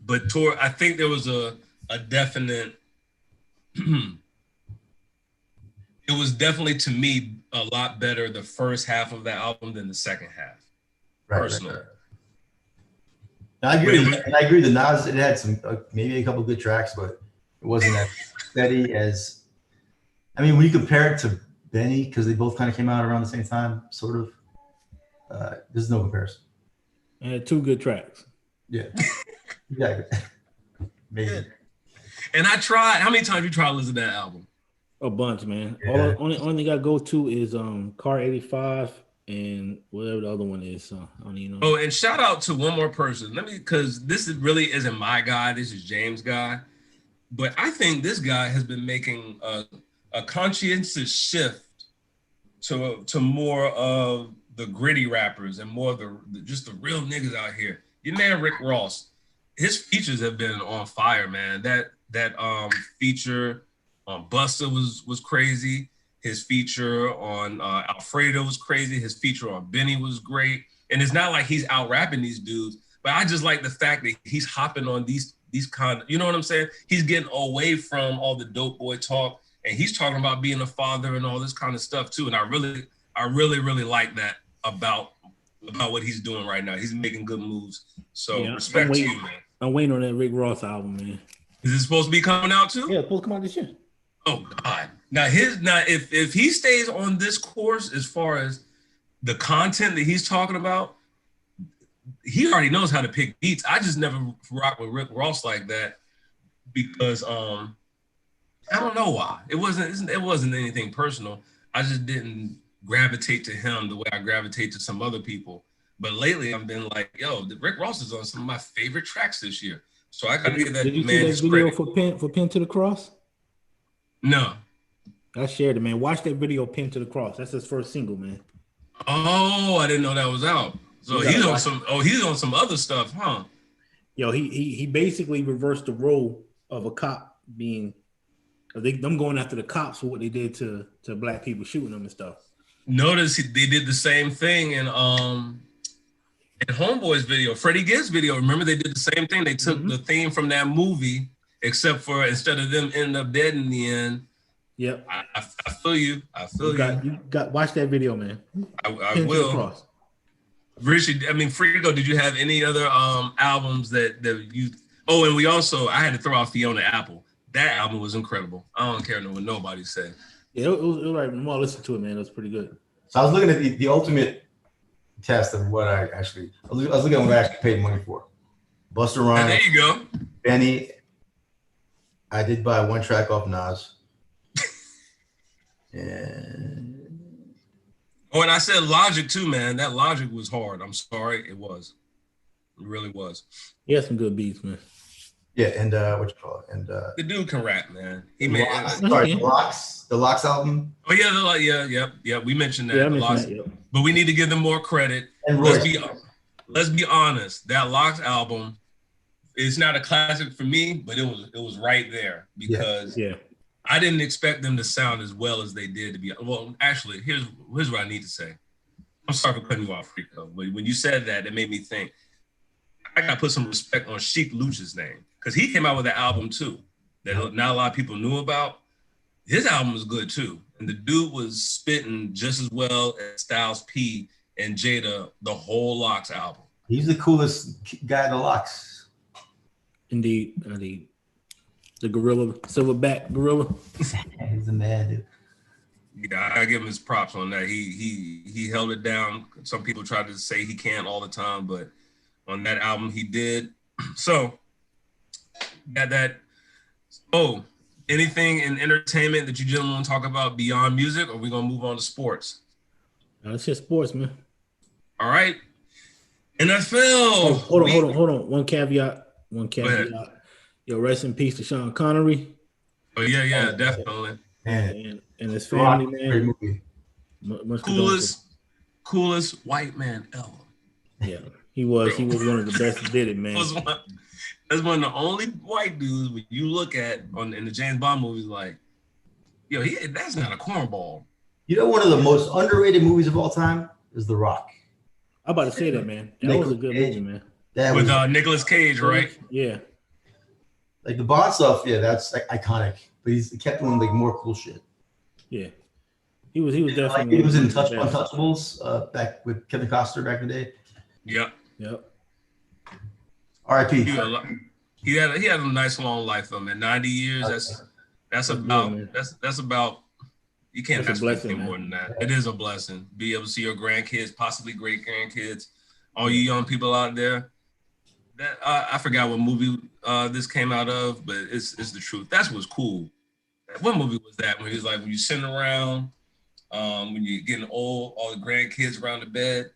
But I think there was a definite. It was definitely, to me, a lot better the first half of that album than the second half. Personally. Right. I agree. The Nas, it had some maybe a couple good tracks, but it wasn't as steady as. I mean, when you compare it to Benny, because they both kind of came out around the same time, sort of. There's no comparison. And had 2 good tracks. Yeah, exactly. Maybe. And I tried. How many times you tried to listen to that album? A bunch, man. Yeah. Only thing I go to is Car 85. And whatever the other one is, I don't even know. Oh, and shout out to one more person. Because this really isn't my guy. This is James' guy. But I think this guy has been making a conscientious shift to more of the gritty rappers and more of just the real niggas out here. Your man Rick Ross, his features have been on fire, man. That feature on Busta was crazy. His feature on Alfredo was crazy. His feature on Benny was great. And it's not like he's out rapping these dudes, but I just like the fact that he's hopping on these kind of, you know what I'm saying? He's getting away from all the dope boy talk, and he's talking about being a father and all this kind of stuff too. And I really, really like that about what he's doing right now. He's making good moves. So respect to you, man. I'm waiting on that Rick Ross album, man. Is it supposed to be coming out too? Yeah, it's supposed to come out this year. Oh God. Now if he stays on this course as far as the content that he's talking about, he already knows how to pick beats. I just never rock with Rick Ross like that because I don't know why. It wasn't anything personal. I just didn't gravitate to him the way I gravitate to some other people. But lately I've been like, yo, Rick Ross is on some of my favorite tracks this year. So I gotta give that man his credit. Did you see that video for Pin to the Cross? No. I shared it, man. Watch that video, Pin to the Cross. That's his first single, man. Oh, I didn't know that was out. So he's on some other stuff, huh? Yo, he basically reversed the role of a cop being them going after the cops for what they did to black people, shooting them and stuff. Notice they did the same thing in Homeboy's video, Freddie Gibbs video. Remember they did the same thing. They took the theme from that movie, except for instead of them ending up dead in the end. Yep. I feel you. You got watch that video, man. I will. Richie, Frigo, did you have any other albums that you? Oh, and I had to throw out Fiona Apple. That album was incredible. I don't care what nobody said. Yeah, it was like more I listened to it, man. It was pretty good. So I was looking at the ultimate test of what I was looking at what I actually paid money for. Busta Rhymes. There you go. Benny. I did buy one track off Nas. And Oh, and I said Logic too, man. That Logic was hard. I'm sorry, it was. It really was. He had some good beats, man. Yeah, and what you call it? And The dude can rap, man. He the made. Locks, sorry, the Locks album. Oh yeah, yeah. We mentioned that. Yeah, I the mentioned Locks, that. Yep. but we need to give them more credit. And Let's be honest. That Locks album, it's not a classic for me, but it was right there because Yeah. I didn't expect them to sound as well as they did. To be well, actually, here's what I need to say. I'm sorry for cutting you off, Rico. But when you said that, it made me think. I gotta put some respect on Sheik Luch's name because he came out with an album too that not a lot of people knew about. His album was good too, and the dude was spitting just as well as Styles P and Jada the whole Locks album. He's the coolest guy in the Locks. Indeed. The gorilla, silverback gorilla. He's a man, dude. Yeah, I give him his props on that. He held it down. Some people try to say he can't all the time, but on that album he did. So got that. Oh, anything in entertainment that you gentlemen want to talk about beyond music, or are we gonna move on to sports? It's just sports, man. All right. NFL. Oh, hold on. One caveat. Yo, rest in peace to Sean Connery. Oh yeah, definitely. Man. And his family, Great man. movie. Much Coolest white man ever. Yeah, he was one of the best who did it, man. That's one of the only white dudes when you look at in the James Bond movies, like, yo, that's not a cornball. You know, one of the most underrated movies of all time is The Rock. I'm about to say that, man. That was a good movie, man. With Nicolas Cage, right? Yeah. Like the Bond stuff, yeah, that's like iconic. But he kept doing like more cool shit. Yeah. He was definitely. Like, he was in Untouchables back with Kevin Costner back in the day. Yep. R.I.P. He had a nice long life though, man. 90 years. That's about. You can't ask for anything more than that. It is a blessing. Be able to see your grandkids, possibly great grandkids, all you young people out there. That I forgot what movie this came out of, but it's the truth. That's what's cool. What movie was that? When he was like, when you sitting around, when you're getting old, all the grandkids around the bed.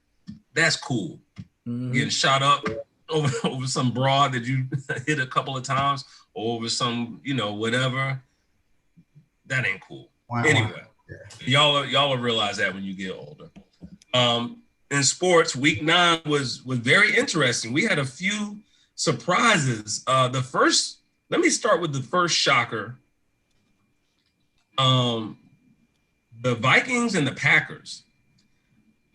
That's cool. Mm-hmm. Getting shot up over some broad that you hit a couple of times, or over some, whatever. That ain't cool. Wow. Anyway, y'all will realize that when you get older. In sports, week 9 was very interesting. We had a few surprises. Let me start with the first shocker. The Vikings and the Packers.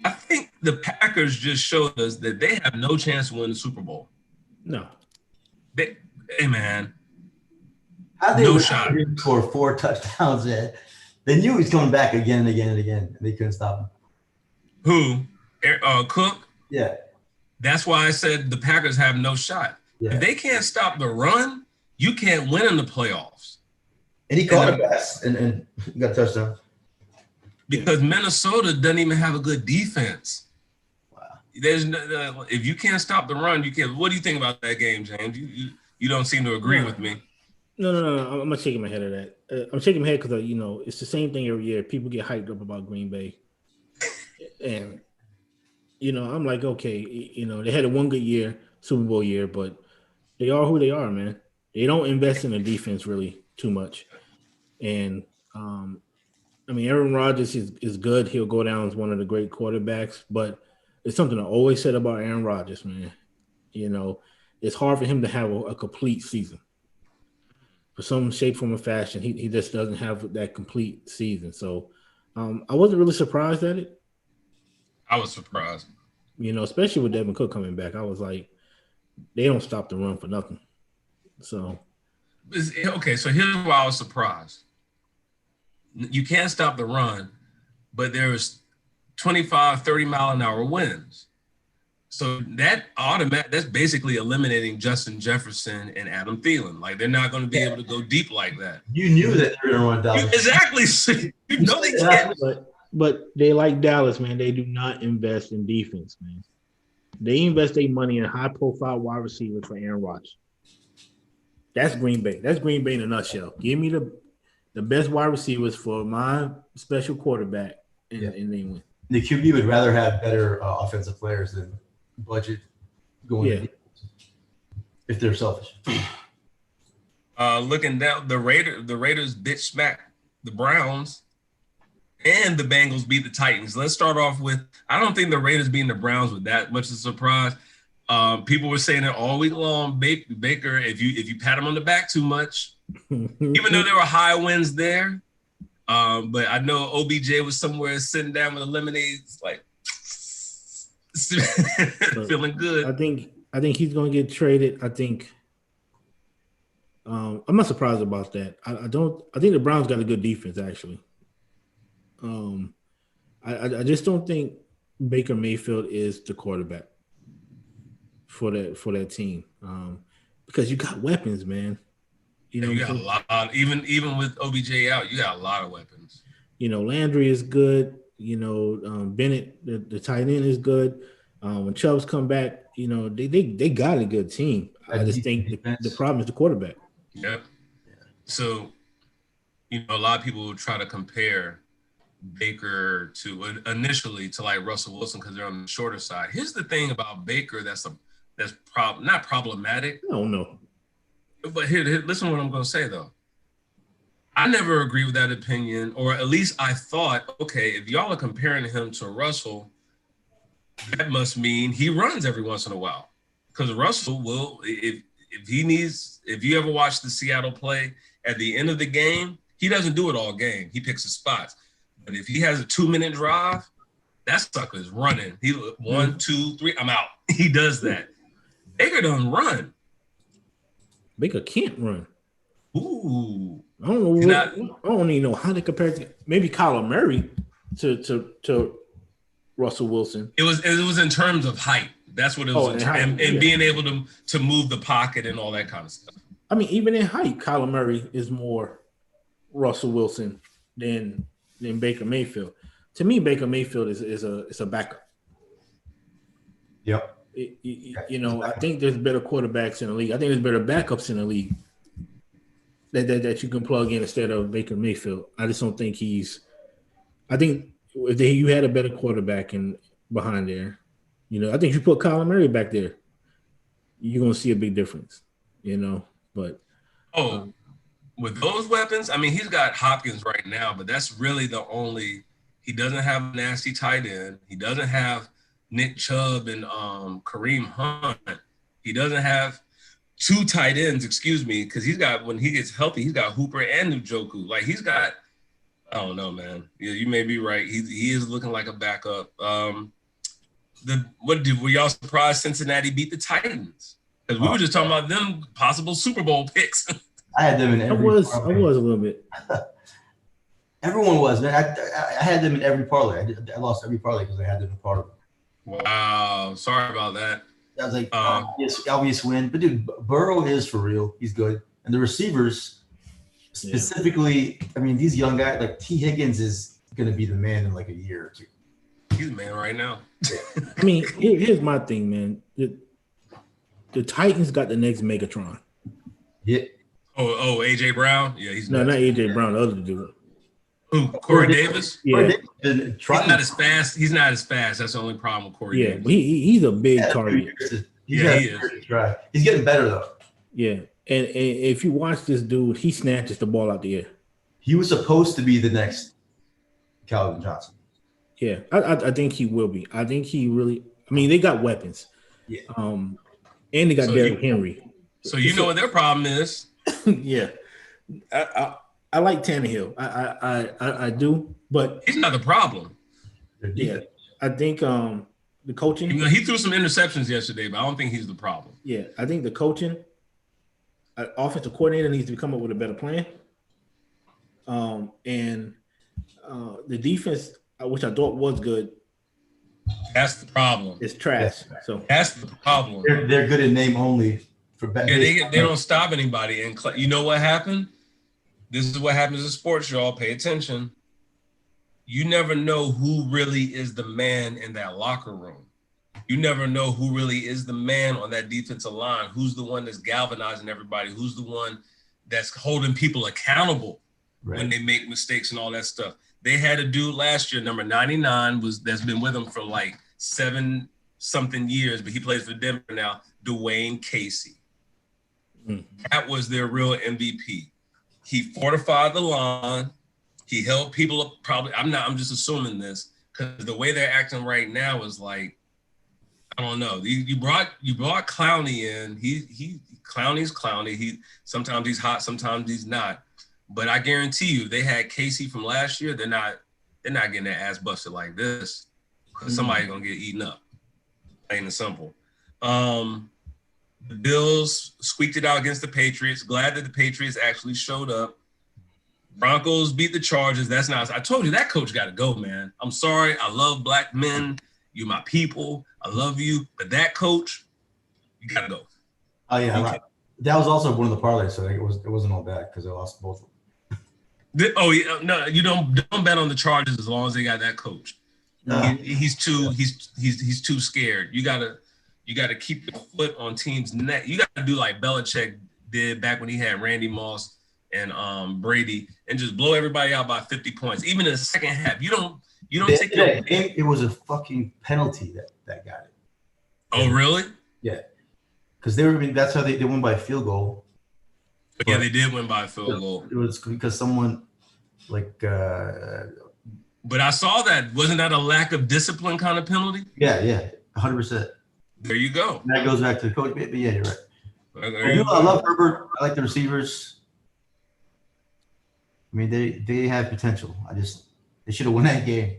I think the Packers just showed us that they have no chance to win the Super Bowl. No. Hey, man. How they score 4 touchdowns in? They knew he was coming back again and again and again, and they couldn't stop him. Who? Cook? Yeah. That's why I said the Packers have no shot. Yeah. If they can't stop the run, you can't win in the playoffs. And he caught a pass and got a touchdown. Because Minnesota doesn't even have a good defense. Wow. There's if you can't stop the run, you can't. What do you think about that game, James? You don't seem to agree with me. No. I'm not shaking my head at that. I'm shaking my head because it's the same thing every year. People get hyped up about Green Bay, and I'm like, okay, they had a one good year, Super Bowl year, but they are who they are, man. They don't invest in the defense really too much, and Aaron Rodgers is good. He'll go down as one of the great quarterbacks, but it's something I always said about Aaron Rodgers, man. It's hard for him to have a complete season. For some shape, form, or fashion, he just doesn't have that complete season. So I wasn't really surprised at it. I was surprised. Especially with Devin Cook coming back. I was like, they don't stop the run for nothing. So. Okay, so here's why I was surprised. You can't stop the run, but there's 25, 30 mile an hour winds. So that's basically eliminating Justin Jefferson and Adam Thielen. Like, they're not going to be able to go deep like that. You knew that they were going to run Dallas. Exactly. You know they can't. But they like Dallas, man. They do not invest in defense, man. They invest their money in high-profile wide receivers for Aaron Rodgers. That's Green Bay. That's Green Bay in a nutshell. Give me the best wide receivers for my special quarterback, and they win. The QB would rather have better offensive players than budget going to defense, if they're selfish. Looking down, the Raiders bitch smacked the Browns, and the Bengals beat the Titans. Let's start off with, I don't think the Raiders beating the Browns was that much of a surprise. People were saying it all week long. Baker, if you pat him on the back too much, even though there were high winds there, but I know OBJ was somewhere sitting down with a lemonade, like feeling good. I think he's going to get traded. I think I'm not surprised about that. I think the Browns got a good defense actually. I just don't think Baker Mayfield is the quarterback for that team. Because you got weapons, man. You got a lot. Even with OBJ out, you got a lot of weapons. Landry is good. Bennett, the tight end, is good. When Chubb's come back, they got a good team. I just think the problem is the quarterback. Yep. So, a lot of people will try to compare Baker initially to like Russell Wilson because they're on the shorter side. Here's the thing about Baker that's not problematic. No. But here, listen to what I'm going to say though. I never agree with that opinion, or at least I thought, okay, if y'all are comparing him to Russell, that must mean he runs every once in a while. Because Russell will, if you ever watch the Seattle play, at the end of the game, he doesn't do it all game. He picks his spots. But if he has a 2-minute drive, that sucker's running. He 1, 2, 3, I'm out. He does that. Baker doesn't run. Baker can't run. Ooh. I don't know. I don't even know how to compare to maybe Kyler Murray to Russell Wilson. It was in terms of height. That's what it was, and being able to move the pocket and all that kind of stuff. I mean, even in height, Kyler Murray is more Russell Wilson than Baker Mayfield. To me, Baker Mayfield is a backup. Yep. I think there's better quarterbacks in the league. I think there's better backups in the league that you can plug in instead of Baker Mayfield. I just don't think he's. I think if you had a better quarterback behind there, I think if you put Kyler Murray back there, you're gonna see a big difference. But with those weapons, I mean, he's got Hopkins right now, but that's really the only. He doesn't have a nasty tight end. He doesn't have Nick Chubb and Kareem Hunt. He doesn't have 2 tight ends, because he's got, when he gets healthy, he's got Hooper and Njoku. Like he's got, I don't know, man. You may be right. He is looking like a backup. Were y'all surprised Cincinnati beat the Titans? Because we were just talking about them possible Super Bowl picks. I had them in every parlay. I was a little bit. Everyone was, man. I had them in every parlay. I lost every parlay because I had them in part of them. Wow. Sorry about that. I was like, obvious win. But, dude, Burrow is for real. He's good. And the receivers, specifically, I mean, these young guys, like T. Higgins is going to be the man in like a year or 2. He's the man right now. I mean, here's my thing, man. The Titans got the next Megatron. Yeah. Oh, A.J. Brown? Yeah, he's not A.J. Brown, the other dude. Who, Corey Davis? Yeah. He's not as fast. He's not as fast. That's the only problem with Corey Davis. Yeah, but he's a big target. He is. Right. He's getting better, though. Yeah. And if you watch this dude, he snatches the ball out the air. He was supposed to be the next Calvin Johnson. Yeah, I think he will be. I think he really – I mean, they got weapons. Yeah. And they got Derrick Henry. So you know what their problem is. Yeah. I like Tannehill. I do, but he's not the problem. Yeah, I think the coaching. He threw some interceptions yesterday, but I don't think he's the problem. Yeah, I think the coaching, offensive coordinator needs to come up with a better plan. And the defense, which I thought was good, that's the problem. It's trash. So that's the problem. They're good in name only for. Yeah, they don't stop anybody. And you know what happened? This is what happens in sports, y'all. Pay attention. You never know who really is the man in that locker room. You never know who really is the man on that defensive line. Who's the one that's galvanizing everybody? Who's the one that's holding people accountable when they make mistakes and all that stuff? They had a dude last year, number 99, that's been with them for like 7-something years, but he plays for Denver now, Dwayne Casey. That was their real MVP. He fortified the line. He held people up. Probably, I'm just assuming this because the way they're acting right now is like, I don't know. You brought Clowney in. Clowney's Clowney. Sometimes he's hot, sometimes he's not. But I guarantee you, they had Casey from last year. They're not getting their ass busted like this because somebody's gonna get eaten up. Plain and simple. The Bills squeaked it out against the Patriots. Glad that the Patriots actually showed up. Broncos beat the Chargers. That's nice. I told you that coach got to go, man. I'm sorry. I love black men. You're my people. I love you. But that coach, you got to go. Oh yeah, right. That was also one of the parlays, so it wasn't all bad because they lost both of them. Oh yeah, no, you don't bet on the Chargers as long as they got that coach. He's too scared. You gotta keep your foot on teams' neck. You gotta do like Belichick did back when he had Randy Moss and Brady and just blow everybody out by 50 points. Even in the second half, you don't take your game. It was a fucking penalty that got it. Oh really? Yeah, because that's how they won by a field goal. But yeah, they did win by a field goal. It was because someone like. But I saw that. Wasn't that a lack of discipline kind of penalty? Yeah, 100%. There you go. And that goes back to the coach. But yeah, you're right. I love Herbert. I like the receivers. I mean, they have potential. They should have won that game.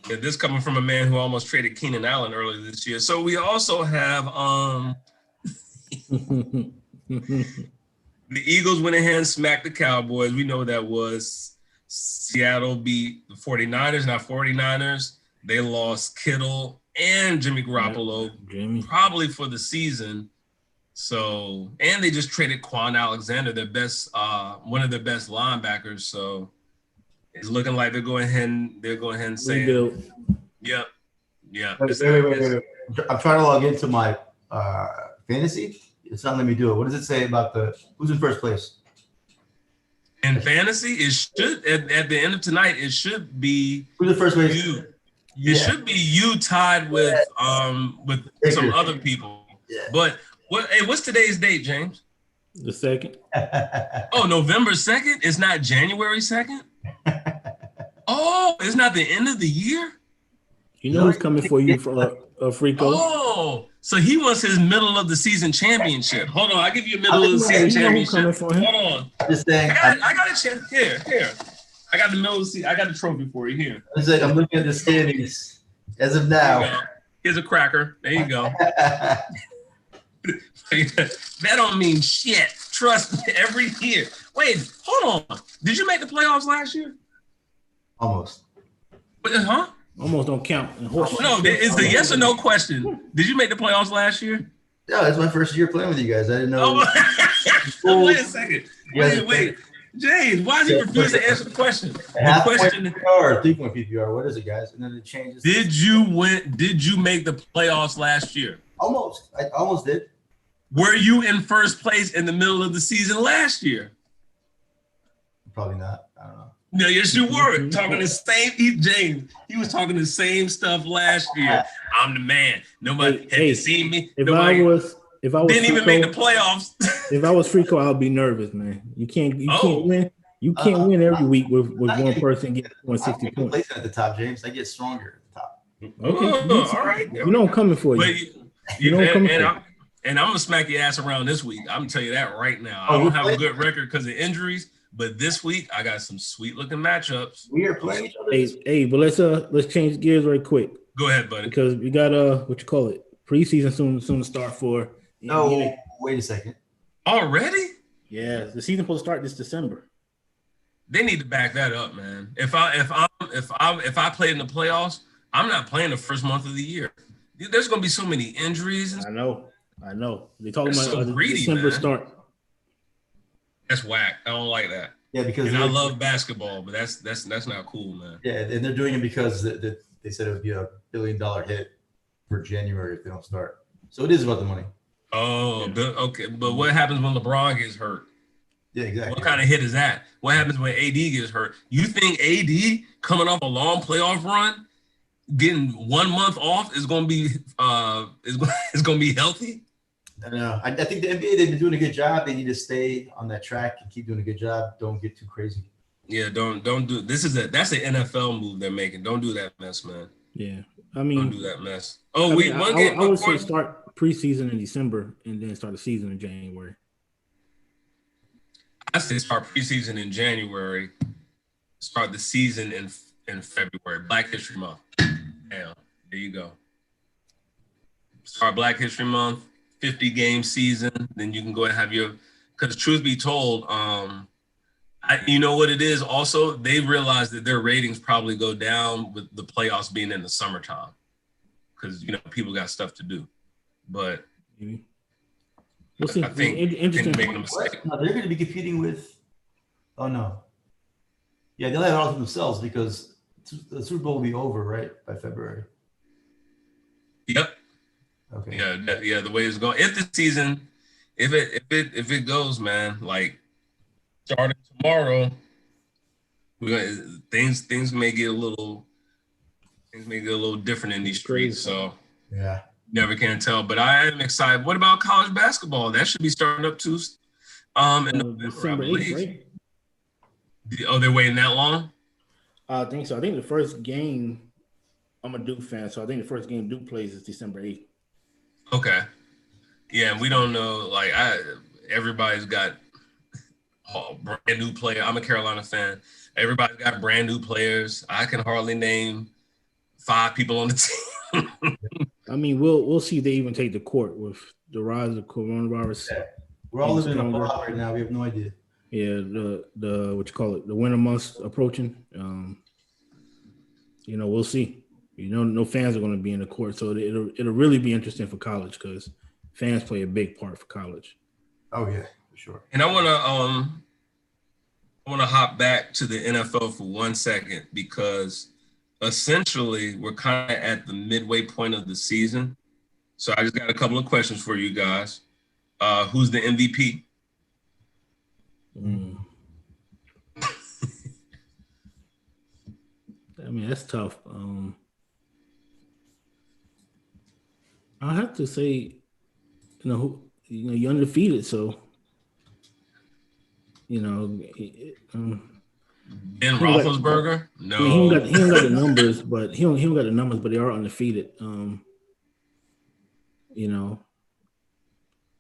Yeah, this coming from a man who almost traded Keenan Allen earlier this year. So we also have the Eagles went ahead and smacked the Cowboys. We know what that was. Seattle beat the 49ers, not 49ers. They lost Kittle and Jimmy Garoppolo, probably for the season. So, and they just traded Quan Alexander, their best, one of their best linebackers. So it's looking like they're going ahead and saying, yep. Wait. I'm trying to log into my fantasy. It's not letting me do it. What does it say about who's in first place? In fantasy, it should at the end of tonight, it should be who's the first place? You. It should be you tied with some other people. Yeah. But what's today's date, James? The 2nd. Oh, November 2nd? It's not January 2nd? Oh, it's not the end of the year? You know who's coming for you for Frico? Oh, so he wants his middle of the season championship. Hold on, I'll give you a middle of the season championship. Hold on. Just saying. I got a chance. Here. I got the middle of the season. I got the trophy for you here. I'm looking at the standings as of now. Here's a cracker. There you go. That don't mean shit. Trust me, every year. Wait, hold on. Did you make the playoffs last year? Almost. Huh? Almost don't count. No, it's the yes or no question. Did you make the playoffs last year? No, it's my first year playing with you guys. I didn't know. Oh. Wait a second. Wait. James, why does he refuse to answer the question? The question PPR, 3-point PPR. What is it, guys? And then it changes. Did you make the playoffs last year? Almost. I almost did. Were you in first place in the middle of the season last year? Probably not. I don't know. No, yes, you were talking the same. James, he was talking the same stuff last year. I'm the man. Nobody had seen me. If I was didn't even make the playoffs. If I was Frico, I'd be nervous, man. You can't win. You can't win every week with one person getting 60 points. Placing at the top, James. I get stronger at the top. Okay, all right. You know I'm coming for you. And I'm gonna smack your ass around this week. I'm gonna tell you that right now. I don't have a good record because of injuries, but this week I got some sweet looking matchups. We are playing each other. Hey, but let's change gears right quick. Go ahead, buddy. Because we got preseason soon to start for. No, wait a second. Already? Yeah, the season supposed to start this December. They need to back that up, man. If I play in the playoffs, I'm not playing the first month of the year. There's gonna be so many injuries. I know. They talking about so greedy, December man. start. That's whack. I don't like that. Yeah, because I love basketball, but that's not cool, man. Yeah, and they're doing it because they said it would be $1 billion hit for January if they don't start. So it is about the money. Oh, okay. But what happens when LeBron gets hurt? Yeah, exactly. What kind of hit is that? What happens when AD gets hurt? You think AD coming off a long playoff run, getting 1 month off is going to be is going to be healthy? I know. I think the NBA, they've been doing a good job. They need to stay on that track and keep doing a good job. Don't get too crazy. Yeah, don't do this. That's an NFL move they're making. Don't do that mess, man. Yeah, I Don't mean, do that mess. Oh, I would say start preseason in December and then start the season in January. I say start preseason in January, start the season in February. Black History Month. Damn, there you go. Start Black History Month, 50-game season. Then you can go and have your. Because truth be told, you know what it is. Also, they realize that their ratings probably go down with the playoffs being in the summertime, because people got stuff to do. But we'll see. I think Interesting. making a mistake. No, they're going to be competing with. Oh no. Yeah, they'll have it all to themselves because the Super Bowl will be over right by February. Yep. Okay. Yeah. The way it's going. If the season, if it goes, man, like starting tomorrow, things may get a little different in these streets. So yeah, never can tell. But I am excited. What about college basketball? That should be starting up too. In November, December 8th, right? Oh, they're waiting that long? I think so. I think the first game, I'm a Duke fan, so I think the first game Duke plays is December 8th. Okay. Yeah, we don't know. Like, everybody's got brand new player. I'm a Carolina fan. Everybody's got brand new players. I can hardly name 5 people on the team. I mean, we'll see if they even take the court with the rise of coronavirus. Yeah. We're all living in a bubble right now. We have no idea. Yeah, the what you call it, the winter months approaching. We'll see. No fans are going to be in the court, so it'll really be interesting for college because fans play a big part for college. Oh yeah, for sure. And I want to hop back to the NFL for 1 second because essentially we're kind of at the midway point of the season. So I just got a couple of questions for you guys. Who's the MVP? I mean, that's tough. I have to say, you're undefeated, so Ben Roethlisberger? No, I mean, he don't got the numbers, but he don't got the numbers, but they are undefeated.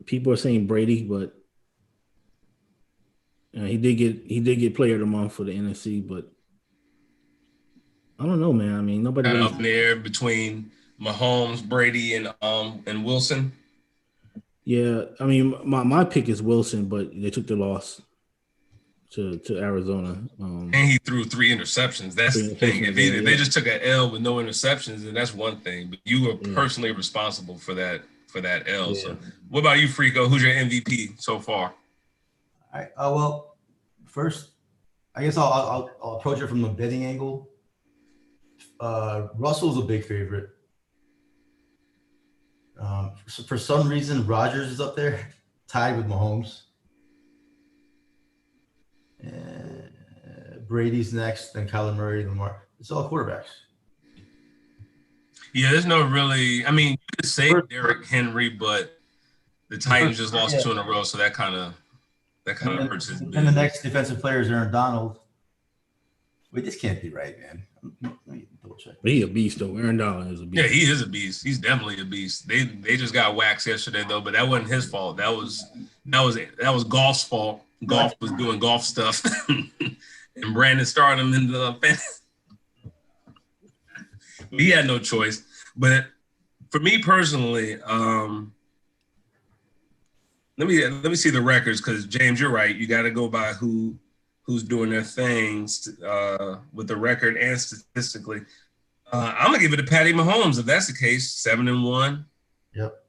People are saying Brady, but he did get Player of the Month for the NFC, but I don't know, man. I mean, nobody up there between Mahomes, Brady, and Wilson. Yeah, I mean, my pick is Wilson, but they took the loss to Arizona. And he threw 3 interceptions. That's the thing. If they just took an L with no interceptions, then that's one thing. But you were personally responsible for that L. Yeah. So, what about you, Frico? Who's your MVP so far? All right. Well, first, I guess I'll approach it from the betting angle. Russell's a big favorite. For some reason, Rodgers is up there, tied with Mahomes. Brady's next, then Kyler Murray, Lamar. It's all quarterbacks. Yeah, there's no really. I mean, you could say Derrick Henry, but the Titans just lost 2 in a row, so that kind of hurts his bid. And the next defensive player is Aaron Donald. Wait, this can't be right, man. Let me double check. But he's a beast, though. Aaron Donald is a beast. Yeah, he is a beast. He's definitely a beast. They just got waxed yesterday, though, but that wasn't his fault. That was golf's fault. Golf was doing golf stuff, and Brandon started him in the fantasy. He had no choice. But for me personally, let me see the records because James, you're right. You got to go by who's doing their things with the record and statistically. I'm gonna give it to Patty Mahomes if that's the case. 7-1. Yep.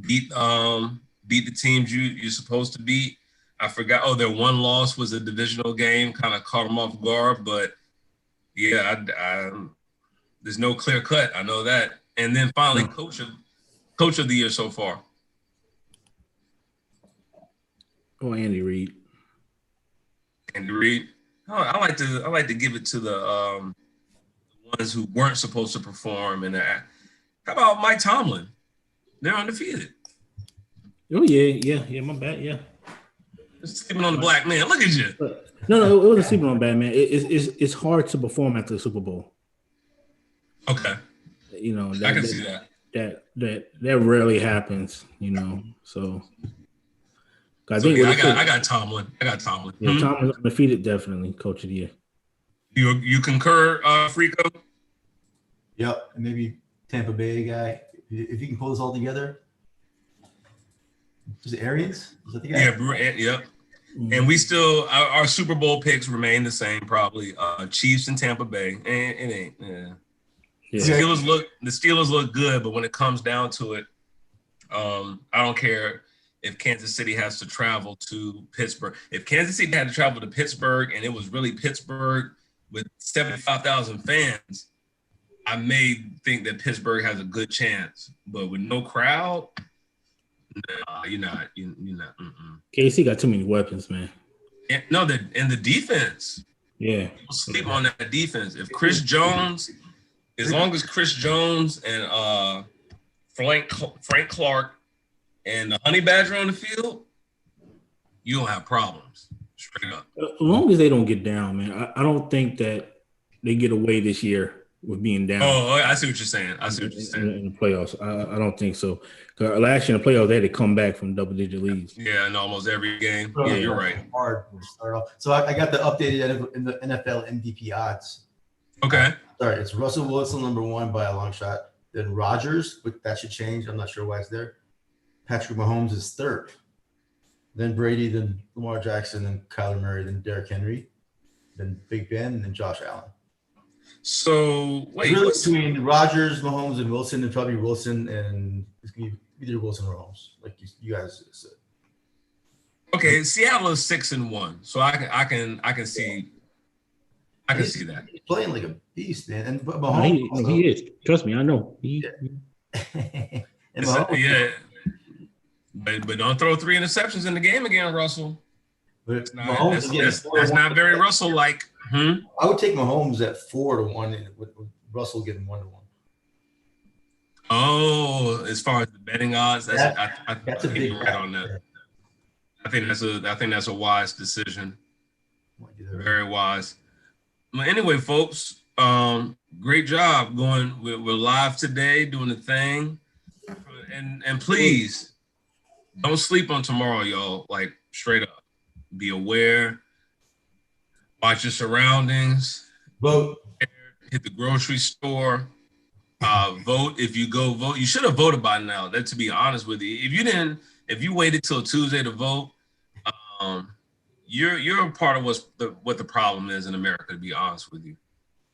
Beat the teams you're supposed to beat. I forgot. Oh, their one loss was a divisional game, kind of caught them off guard. But yeah, there's no clear cut. I know that. And then finally, coach of the year so far. Oh, Andy Reid. Andy Reid. Oh, I like to give it to the ones who weren't supposed to perform. And how about Mike Tomlin? They're undefeated. Oh yeah. My bad. Yeah. Just sleeping on the black man. Look at you. No, it wasn't sleeping on bad man. It's hard to perform after the Super Bowl. Okay. You know, I can see that. That rarely happens. You know, so. I got Tomlin. Yeah, Tomlin's undefeated, definitely coach of the year. You concur, Frico? Yep, and maybe Tampa Bay guy. If you can pull this all together. Is it Arians? Is that the guy? Yeah, yep. And we still our Super Bowl picks remain the same, probably. Chiefs and Tampa Bay. And it ain't. Yeah. The Steelers look good, but when it comes down to it, I don't care if Kansas City has to travel to Pittsburgh. If Kansas City had to travel to Pittsburgh and it was really Pittsburgh with 75,000 fans, I may think that Pittsburgh has a good chance. But with no crowd, nah, you're not. Mm-mm. KC got too many weapons, man. And the defense. Yeah. People sleep on that defense. If Chris Jones, as long as Chris Jones and Frank Clark and the Honey Badger on the field, you don't have problems. Straight up. As long as they don't get down, man. I don't think that they get away this year with being down. Oh, I see what you're saying. In the playoffs. I don't think so. Last year in the playoffs, they had to come back from double-digit leads. Yeah, in almost every game. Yeah, you're right. Hard to start off. So I got the updated in the NFL MVP odds. Okay. Sorry, it's Russell Wilson number 1 by a long shot. Then Rodgers, but that should change. I'm not sure why it's there. Patrick Mahomes is 3rd. Then Brady, then Lamar Jackson, then Kyler Murray, then Derrick Henry, then Big Ben, and then Josh Allen. So wait, it's really between Rodgers, Mahomes, and Wilson, and probably Wilson, and it's gonna be either Wilson or Mahomes, like you guys said. Okay, Seattle is 6-1, so I can see that. He's playing like a beast, man. And Mahomes, he is. Trust me, I know. and Mahomes, yeah. But don't throw 3 interceptions in the game again, Russell. But that's not very Russell-like. I would take Mahomes at 4-1, and with Russell getting 1-1. Oh, as far as the betting odds, that's a big right on that. I think that's a wise decision. Very wise. Well, anyway, folks, great job going. We're live today, doing the thing, and please don't sleep on tomorrow, y'all. Like straight up, be aware. Watch your surroundings. Vote. Hit the grocery store. Vote if you go vote. You should have voted by now. That, to be honest with you, if you waited till Tuesday to vote, you're a part of what the problem is in America. To be honest with you,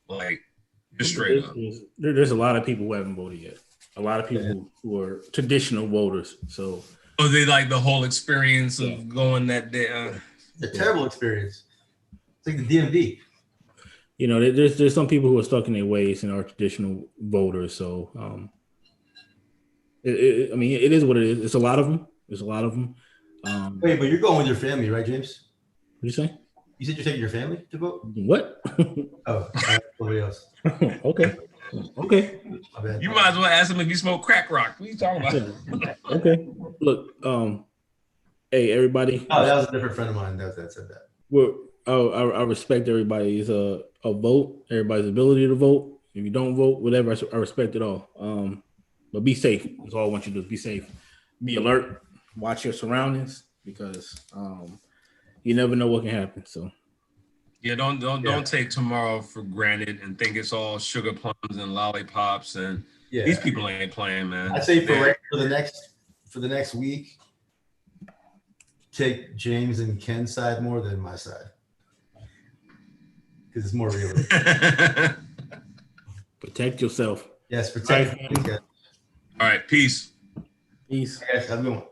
like just straight up. There's a lot of people who haven't voted yet. A lot of people who are traditional voters. So. Oh, they like the whole experience of going that day. It's a terrible experience. It's like the DMV. You know, there's some people who are stuck in their ways and are traditional voters. So, I mean, it is what it is. It's a lot of them. There's a lot of them. Wait, but you're going with your family, right, James? What you say? You said you're taking your family to vote? What? Oh, somebody else. Okay. My bad. You might as well ask them if you smoke crack rock. What are you talking about? Okay. Look, hey, everybody. Oh, that was a different friend of mine that said that. I respect everybody's a vote, everybody's ability to vote. If you don't vote, whatever, I respect it all. But be safe. That's all I want you to do. Be safe. Be alert. Watch your surroundings because you never know what can happen. So yeah, don't take tomorrow for granted and think it's all sugar plums and lollipops and these people ain't playing, man. I'd say for the next week, take James and Ken's side more than my side. Because it's more real. Protect yourself. Yes, protect. All right, peace. Peace. Yes, have a good one.